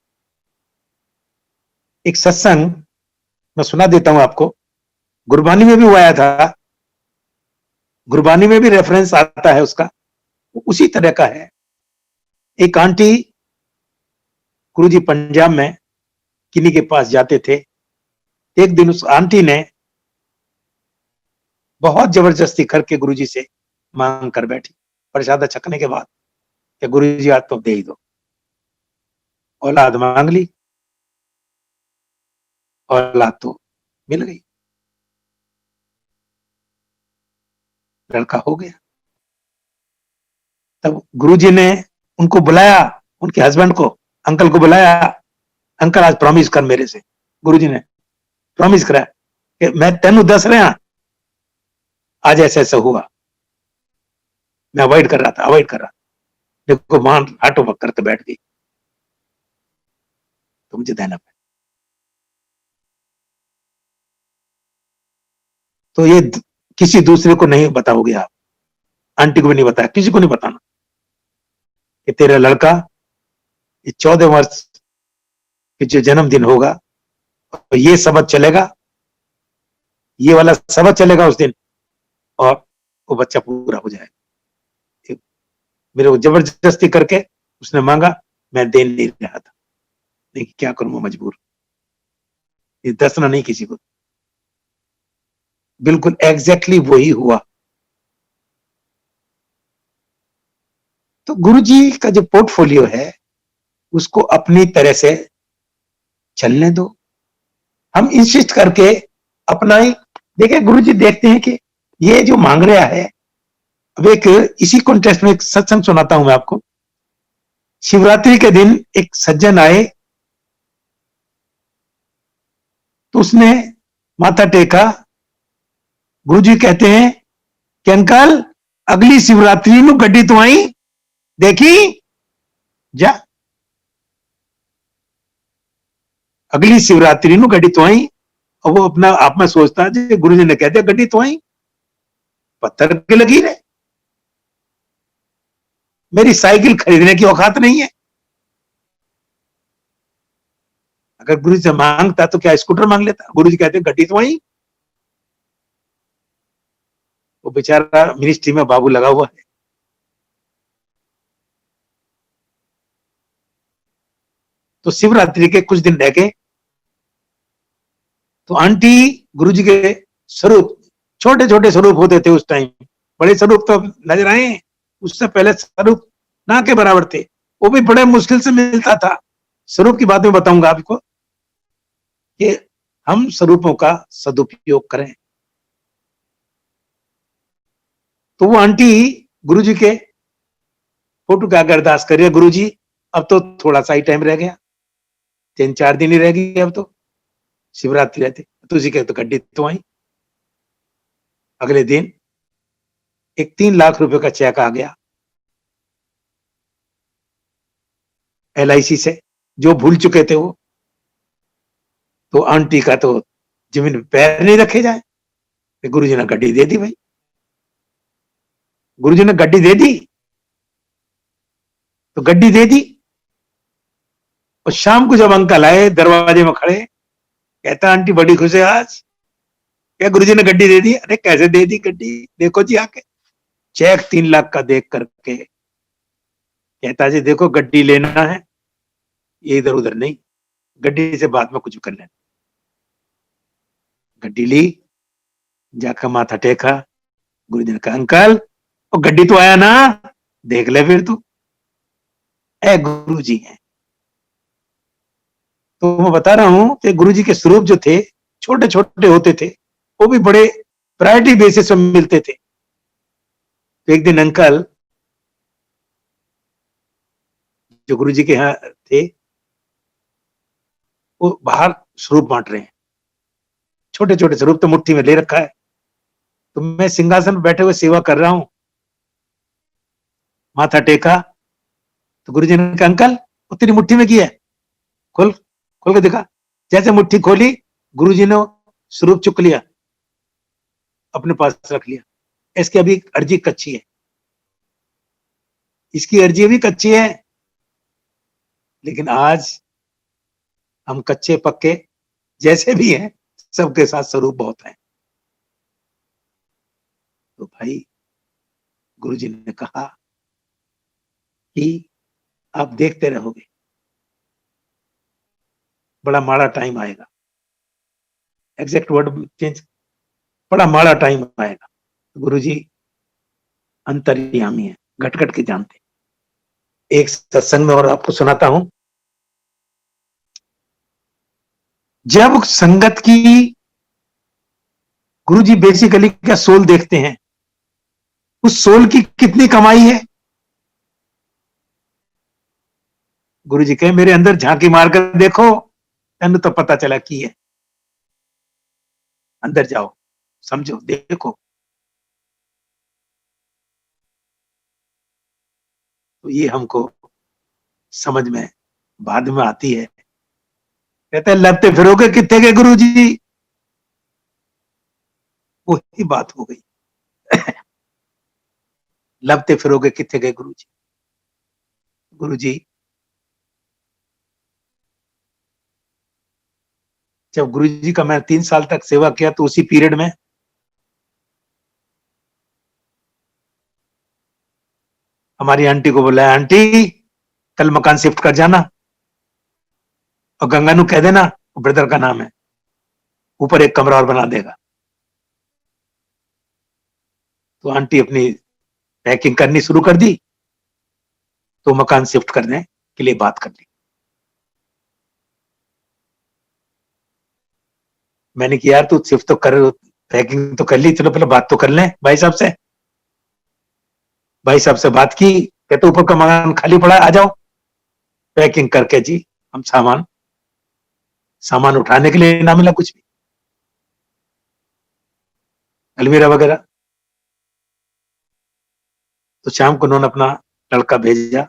एक सत्संग मैं सुना देता हूं आपको, गुरबानी में भी वो आया था। गुरबानी में भी रेफरेंस आता है उसका, उसी तरह का है। एक आंटी गुरुजी पंजाब में किन्हीं के पास जाते थे। एक दिन उस आंटी ने बहुत जबरदस्ती करके गुरुजी से मांग कर बैठी, प्रसाद छकने के बाद, कि गुरुजी आज तो दे ही दो। औलाद मांग ली, औलाद तो मिल गई, लड़का हो गया। तब गुरुजी ने उनको बुलाया, उनके हस्बैंड को, अंकल को बुलाया, अंकल आज प्रॉमिस कर मेरे से। गुरुजी ने प्रॉमिस करा कि मैं तेनू दस रहा, आज ऐसा ऐसा हुआ, मैं अवॉइड कर रहा था। देखो मां हाथों पक करके बैठ गई, तो मुझे देना पड़ा। तो ये किसी दूसरे को नहीं बताओगे आप, आंटी को भी नहीं बताया, किसी को नहीं बताना कि तेरा लड़का 14 वर्ष के जो जन्मदिन होगा, तो ये सबक चलेगा, ये वाला सबक चलेगा उस दिन, और वो बच्चा पूरा हो जाएगा। मेरे को जबरदस्ती करके उसने मांगा, मैं दे नहीं रहा था, लेकिन क्या करूं, मैं मजबूर, ये दसना नहीं किसी को। बिल्कुल एग्जैक्टली वही हुआ। तो गुरुजी का जो पोर्टफोलियो है उसको अपनी तरह से चलने दो, हम इंसिस्ट करके अपनाएं। देखिए गुरुजी देखते हैं कि ये जो मांग रहा है। अब एक इसी कॉन्टेक्स्ट में एक सत्संग सुनाता हूं मैं आपको। शिवरात्रि के दिन एक सज्जन आए, तो उसने माथा टेका। गुरुजी कहते हैं कि अंकल अगली शिवरात्रि नु गड्डी तो आई देखी जा, अगली शिवरात्रि नु गड्डी तो आई। और वो अपना आप में सोचता है, गुरुजी ने कह दिया गड्डी तो आई, पत्थर के लगी रहे, मेरी साइकिल खरीदने की औकात नहीं है। अगर गुरु से मांगता तो क्या स्कूटर मांग लेता। गुरु जी कहते गड्डी तो आई। वो बेचारा मिनिस्ट्री में बाबू लगा हुआ है। तो शिवरात्रि के कुछ दिन रह के तो आंटी गुरुजी के स्वरूप, छोटे छोटे स्वरूप होते थे उस टाइम, बड़े स्वरूप तो नजर आए, उससे पहले स्वरूप ना के बराबर थे, वो भी बड़े मुश्किल से मिलता था। स्वरूप की बात में बताऊंगा आपको कि हम स्वरूपों का सदुपयोग करें। तो वो आंटी गुरुजी के फोटो का अरदास करिए, गुरुजी अब तो थोड़ा सा ही टाइम रह गया, 3-4 दिन ही रह गई, अब तो शिवरात्रि रहती। तो उसी के तो गड्डी तो आई। अगले दिन एक 3 लाख रुपए का चेक आ गया LIC से, जो भूल चुके थे वो। तो आंटी का तो जमीन पे पैर नहीं रखे जाए, तो गुरुजी ने गड्डी दे दी भाई। गुरुजी ने गड्डी दे दी, तो गड्डी दे दी। और शाम को जब अंकल आए दरवाजे में खड़े, कहता आंटी बड़ी खुश है आज, क्या गुरुजी ने गड्डी दे दी। अरे कैसे दे दी गड्डी, देखो जी आके। चेक 3 लाख का देख करके कहता जी देखो गड्डी लेना है, ये इधर उधर नहीं, गड्डी से बाद में कुछ कर लेना। गड्डी ली, जाकर माथा टेका। गुरुजी ने कहा अंकल वो गड्डी तो आया ना, देख ले फिर तू। ए गुरुजी है। तो मैं बता रहा हूं कि गुरुजी के स्वरूप जो थे छोटे छोटे होते थे, वो भी बड़े प्रायोरिटी बेसिस पर मिलते थे। तो एक दिन अंकल जो गुरुजी के यहाँ थे, वो बाहर स्वरूप बांट रहे हैं, छोटे छोटे स्वरूप तो मुट्ठी में ले रखा है। तो मैं सिंहासन पर बैठे हुए सेवा कर रहा हूं, माथा टेका। तो गुरुजी ने कहा अंकल वो तेरी मुट्ठी में किया है, खोल खोल के देखा। जैसे मुट्ठी खोली, गुरुजी ने स्वरूप चुक लिया, अपने पास रख लिया। इसकी अभी अर्जी कच्ची है, इसकी अर्जी भी कच्ची है, लेकिन आज हम कच्चे पक्के जैसे भी हैं, सबके साथ स्वरूप बहुत है। तो भाई गुरुजी ने कहा कि आप देखते रहोगे, बड़ा माड़ा टाइम आएगा। एग्जैक्ट वर्ड चेंज, बड़ा माड़ा टाइम आएगा। गुरुजी अंतर्यामी है, घट घट के जानते। एक सत्संग में और आपको सुनाता हूं। जब संगत की, गुरुजी बेसिकली क्या सोल देखते हैं, उस सोल की कितनी कमाई है। गुरुजी कहे मेरे अंदर झांकी मारकर देखो, तन तो पता चला की है। अंदर जाओ, समझो, देखो। तो ये हमको समझ में बाद में आती है। कहते हैं लपते फिरोगे कितने गए गुरुजी, वही बात हो गई। लपते फिरोगे कितने गए गुरुजी। गुरुजी जब गुरुजी का मैं 3 साल तक सेवा किया, तो उसी पीरियड में हमारी आंटी को बोला, आंटी कल मकान शिफ्ट कर जाना और गंगानू कह देना, ब्रदर का नाम है, ऊपर एक कमरा और बना देगा। तो आंटी अपनी पैकिंग करनी शुरू कर दी, तो मकान शिफ्ट करने के लिए बात कर ली। मैंने कहा यार तू शिफ्ट तो कर, पैकिंग तो कर ली, चलो पहले बात तो कर लें भाई साहब से। भाई साहब से बात की, कहते ऊपर का मकान खाली पड़ा है, आ जाओ। पैकिंग करके जी हम सामान उठाने के लिए ना मिला कुछ भी, अलमीरा वगैरह। तो शाम को उन्होंने अपना लड़का भेजा,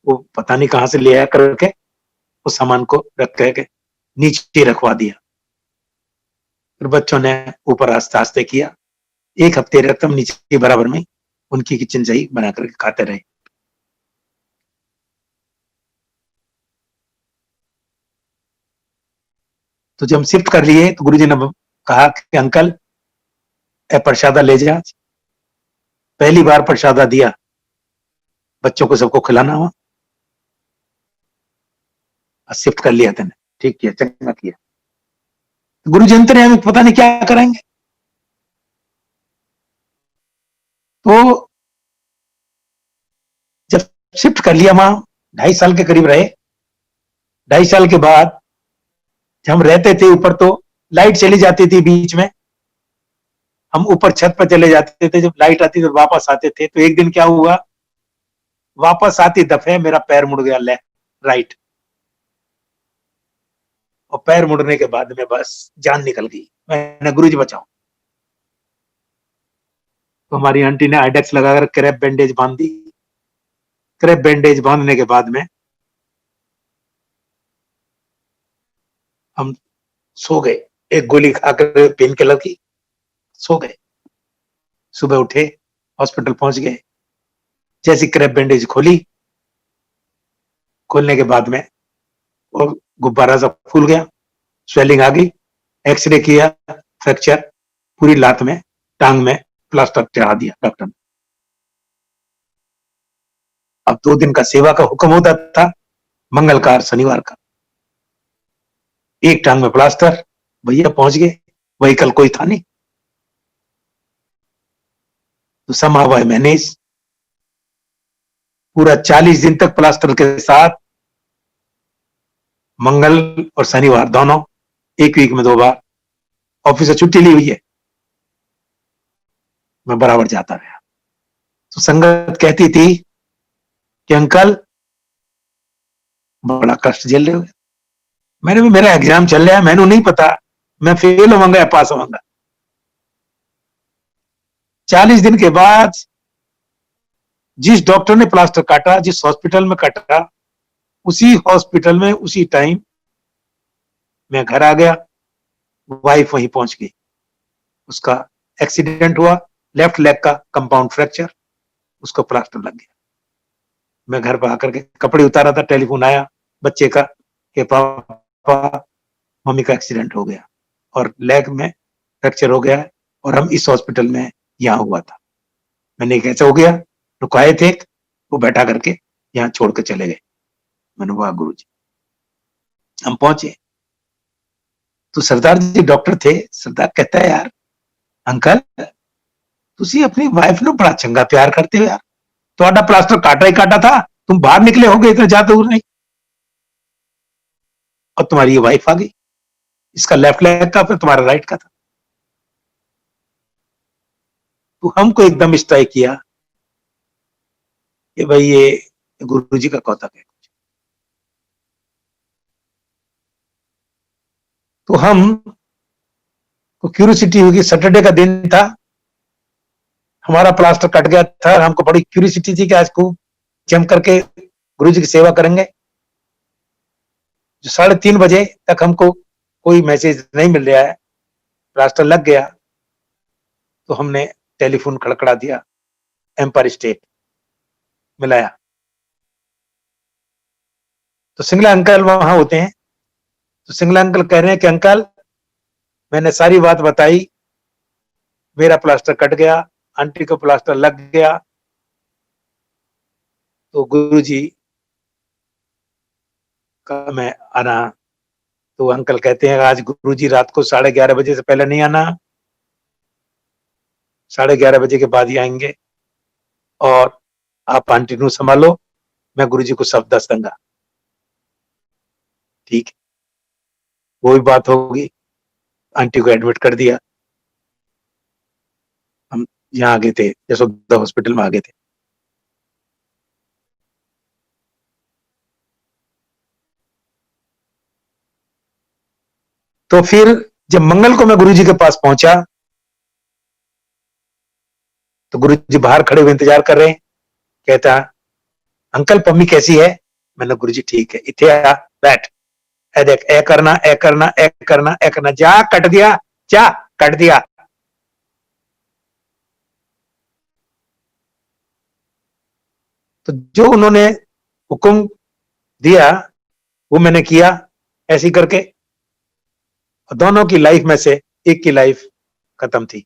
वो पता नहीं कहां से ले आया करके, उस सामान को रख के नीचे रखवा दिया। फिर बच्चों ने ऊपर आस्ते आस्ते किया। 1 हफ्ते रकम नीचे बराबर में उनकी किचन सही बना करके खाते रहे। तो जब हम शिफ्ट कर लिए, तो गुरुजी ने कहा कि अंकल ए प्रसादा ले जा। पहली बार प्रसादा दिया, बच्चों को सबको खिलाना हुआ। शिफ्ट कर लिया तेने, ठीक किया, चंगा किया। गुरुजी अंतर्यामी पता नहीं क्या कराएंगे। तो जब शिफ्ट कर लिया, वहां 2.5 साल के करीब रहे। 2.5 साल के बाद जब हम रहते थे ऊपर, तो लाइट चली जाती थी बीच में, हम ऊपर छत पर चले जाते थे। जब लाइट आती तो वापस आते थे। तो एक दिन क्या हुआ, वापस आती दफे मेरा पैर मुड़ गया, राइट। और पैर मुड़ने के बाद में बस जान निकल गई। मैंने गुरुजी बचाओ। तो हमारी आंटी ने आइडेक्स लगाकर क्रैप बैंडेज बांध दी। क्रैप बैंडेज बांधने के बाद में हम सो गए, एक गोली खाकर पेन किलर की, सो गए। सुबह उठे, हॉस्पिटल पहुंच गए। जैसी क्रैप बैंडेज खोली, खोलने के बाद में और गुब्बारा सा फूल गया, स्वेलिंग आ गई। एक्सरे किया, फ्रैक्चर, पूरी लात में, टांग में प्लास्टर चढ़ा दिया डॉक्टर ने। अब 2 दिन का सेवा का हुक्म होता था, मंगलवार शनिवार का। एक टांग में प्लास्टर, भैया पहुंच गए, व्हीकल कोई था नहीं। तो somehow I managed, पूरा 40 दिन तक प्लास्टर के साथ, मंगल और शनिवार दोनों, एक वीक में 2 बार। ऑफिस से छुट्टी ली हुई है, मैं बराबर जाता रहा। तो संगत कहती थी कि अंकल बड़ा कष्ट झेल रहे हो। मैंने भी, मेरा एग्जाम चल रहा है, मैंने नहीं पता मैं फेल होऊंगा या पास होऊंगा। 40 दिन के बाद जिस डॉक्टर ने प्लास्टर काटा, जिस हॉस्पिटल में काटा, उसी हॉस्पिटल में उसी टाइम मैं घर आ गया। वाइफ वहीं पहुंच गई। उसका एक्सीडेंट हुआ, लेफ्ट लेग का कंपाउंड फ्रैक्चर, उसको प्लास्टर लग गया। मैं घर पर आकर के कपड़े उतारा था, टेलीफोन आया बच्चे का कि पापा मम्मी का एक्सीडेंट हो गया और लेग में फ्रैक्चर हो गया है, और हम इस हॉस्पिटल में यहाँ हुआ था। मैंने कैसे हो गया? रुकाए थे, वो बैठा करके यहाँ छोड़ के चले गए। मैंने वाह गुरु जी। हम पहुंचे तो सरदार जी डॉक्टर थे। सरदार कहता है, यार अंकल तुसी अपनी वाइफ नु बड़ा चंगा प्यार करते हो यार, ਤੁਹਾਡਾ प्लास्टर काटा ही काटा था, तुम बाहर निकले होगे इतने ज्यादा दूर नहीं, और तुम्हारी ये वाइफ आ गई, इसका लेफ्ट लेग का फिर तुम्हारा राइट का था। तो हमको एकदम स्ट्राइक किया कि भाई ये गुरु जी का कौतक है। तो हम को क्यूरियोसिटी होगी, सैटरडे का दिन था, हमारा प्लास्टर कट गया था, हमको बड़ी क्यूरियोसिटी थी कि आज को जम करके गुरु जी की सेवा करेंगे। जो 3:30 बजे तक हमको कोई मैसेज नहीं मिल रहा है, प्लास्टर लग गया, तो हमने टेलीफोन खड़खड़ा दिया, एम्पायर स्टेट मिलाया, तो सिंगला अंकल वहां होते हैं। तो सिंगला अंकल कह रहे हैं कि अंकल मैंने सारी बात बताई, मेरा प्लास्टर कट गया, आंटी को प्लास्टर लग गया। तो गुरु जी का मैं आना, तो अंकल कहते हैं आज गुरु जी रात को 11:30 बजे से पहले नहीं आना, 11:30 बजे के बाद ही आएंगे, और आप आंटी को संभालो, मैं गुरु जी को सब दस दूंगा। ठीक, वही बात होगी, आंटी को एडमिट कर दिया। हम यहाँ आ गए थे, यशोदा हॉस्पिटल में आ गए थे। तो फिर जब मंगल को मैं गुरु जी के पास पहुंचा, तो गुरु जी बाहर खड़े हुए इंतजार कर रहे हैं। कहता, अंकल पम्मी कैसी है? मैंने गुरु जी ठीक है, इथे आ बैठ, ए देख, ए करना ए करना ए करना ए करना, जा कट दिया, जा कट दिया। तो जो उन्होंने हुक्म दिया वो मैंने किया, ऐसी करके दोनों की लाइफ में से एक की लाइफ खत्म थी,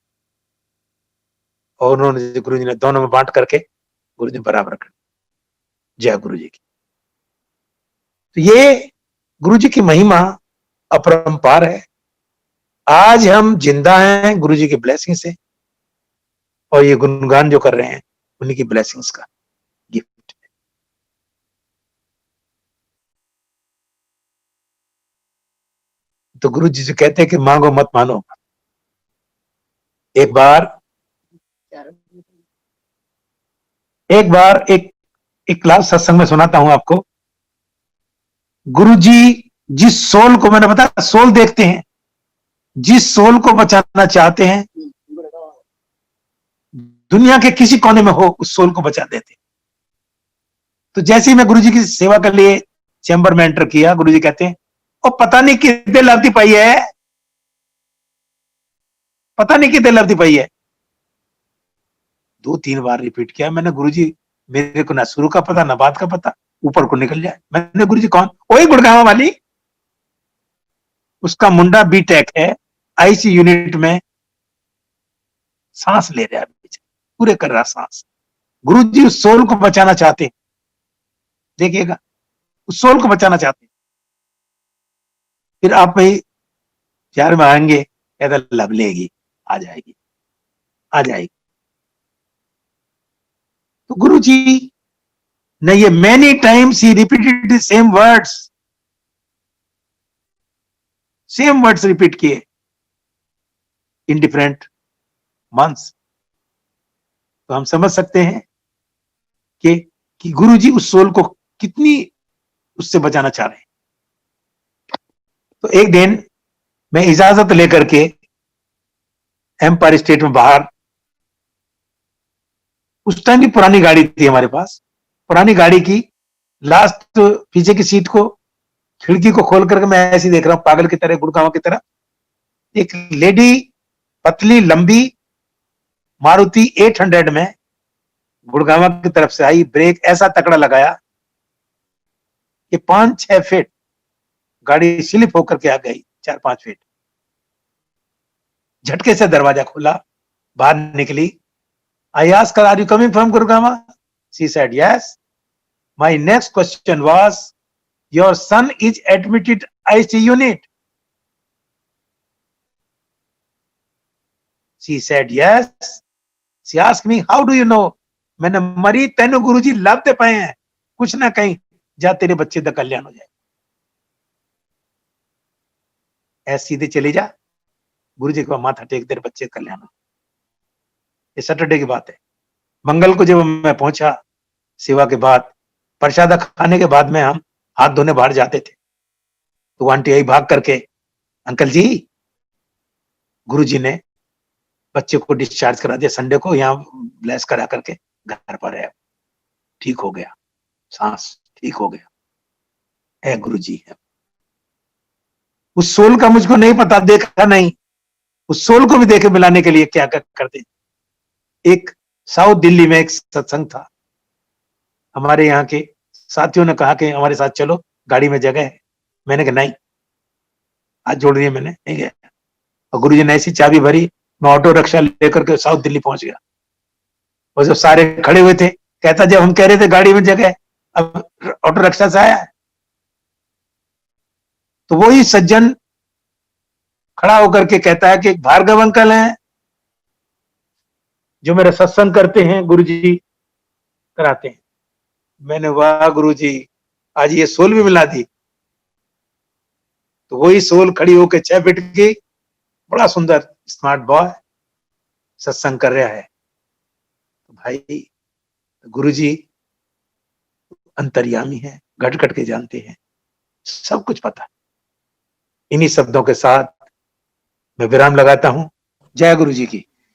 और उन्होंने गुरु जी ने दोनों में बांट करके गुरु जी बराबर कर। जय गुरु जी की। तो ये गुरु जी की महिमा अपरंपार है। आज हम जिंदा हैं गुरु जी की ब्लेसिंग से, और ये गुणगान जो कर रहे हैं उन्हीं की ब्लेसिंग्स का गिफ्ट। तो गुरु जी से कहते हैं कि मांगो मत मानो। एक बार एक क्लास सत्संग में सुनाता हूं आपको। गुरु जी जिस सोल को, मैंने बताया सोल देखते हैं, जिस सोल को बचाना चाहते हैं, दुनिया के किसी कोने में हो, उस सोल को बचा देते। तो जैसे ही मैं गुरु जी की सेवा के लिए चैम्बर में एंटर किया, गुरु जी कहते हैं, और पता नहीं कितने लफ्ती पाई है, पता नहीं कितने लफ्ती पाई है। 2-3 बार रिपीट किया मैंने, गुरु जी मेरे को ना शुरू का पता ना बाद का पता, ऊपर को निकल जाए। मैंने, गुरु जी कौन? वही गुड़गांव वाली, उसका मुंडा बीटेक है, आईसी यूनिट में सांस ले रहा है, पूरे कर रहा सांस। गुरु जी उस सोल को बचाना चाहते हैं, देखिएगा, उस सोल को बचाना चाहते हैं। फिर आप भाई प्यार में आएंगे, कहता लब लेगी, आ जाएगी, आ जाएगी। तो गुरु जी ने ये many times he repeated the same words repeat किए इन डिफरेंट मंथ्स। तो हम समझ सकते हैं कि गुरु जी उस सोल को कितनी उससे बचाना चाह रहे हैं। तो एक दिन मैं इजाजत लेकर के एम्पायर स्टेट में बाहर, उस टाइम की पुरानी गाड़ी थी हमारे पास, पुरानी गाड़ी की लास्ट पीछे की सीट को, खिड़की को खोल करके मैं ऐसे देख रहा हूं पागल की तरह, गुड़गांव की तरह। एक लेडी पतली लंबी मारुति 800 में गुड़गांव की तरफ से आई, ब्रेक ऐसा तकड़ा लगाया कि 5-6 फीट गाड़ी स्लिप होकर के आ गई, 4-5 फीट। झटके से दरवाजा खोला, बाहर निकली, I asked her, are you coming from Gurgaon? She said, yes. My next question was, your son is admitted IC unit. She said, yes. She asked me, how do you know? मैंने मरी तेनु गुरुजी लाभते पाए हैं, कुछ ना कहीं जा तेरे बच्चे का कल्याण हो जाए, ऐसे सीधे चले जा, गुरुजी का माथा टेक, तेरे बच्चे का कल्याण हो। ये सैटरडे की बात है। मंगल को जब मैं पहुंचा सेवा के बाद, प्रसाद खाने के बाद में हम हाथ धोने बाहर जाते थे, तो आंटी आई भाग करके, अंकल जी गुरुजी ने बच्चे को डिस्चार्ज करा दिया, संडे को यहाँ ब्लेस करा करके घर पर है, ठीक हो गया, सांस ठीक हो गया, है गुरुजी है। उस सोल का मुझको नहीं पता, देखा नहीं, उस सोल को भी देखे मिलाने के लिए क्या करते। एक साउथ दिल्ली में एक सत्संग था, हमारे यहाँ के साथियों ने कहा कि हमारे साथ चलो, गाड़ी में जगह है। मैंने कहा नहीं, हाथ जोड़ दिए, मैंने नहीं गया। और गुरुजी ने ऐसी चाबी भरी, मैं ऑटो रिक्शा लेकर के साउथ दिल्ली पहुंच गया। और जब सारे खड़े हुए थे, कहता जब हम कह रहे थे गाड़ी में जगह, अब ऑटो रिक्शा से आया। तो वही सज्जन खड़ा होकर के कहता है कि भार्गव अंकल हैं जो मेरा सत्संग करते हैं, गुरुजी कराते हैं। मैंने, वाह गुरुजी, आज ये सोल भी मिला दी। तो वही सोल खड़ी होकर 6 फीट की, बड़ा सुंदर स्मार्ट बॉय, सत्संग कर रहा है। तो भाई गुरुजी अंतर्यामी है, घट घट के जानते हैं, सब कुछ पता है। इन्हीं शब्दों के साथ मैं विराम लगाता हूं। जय गुरुजी की।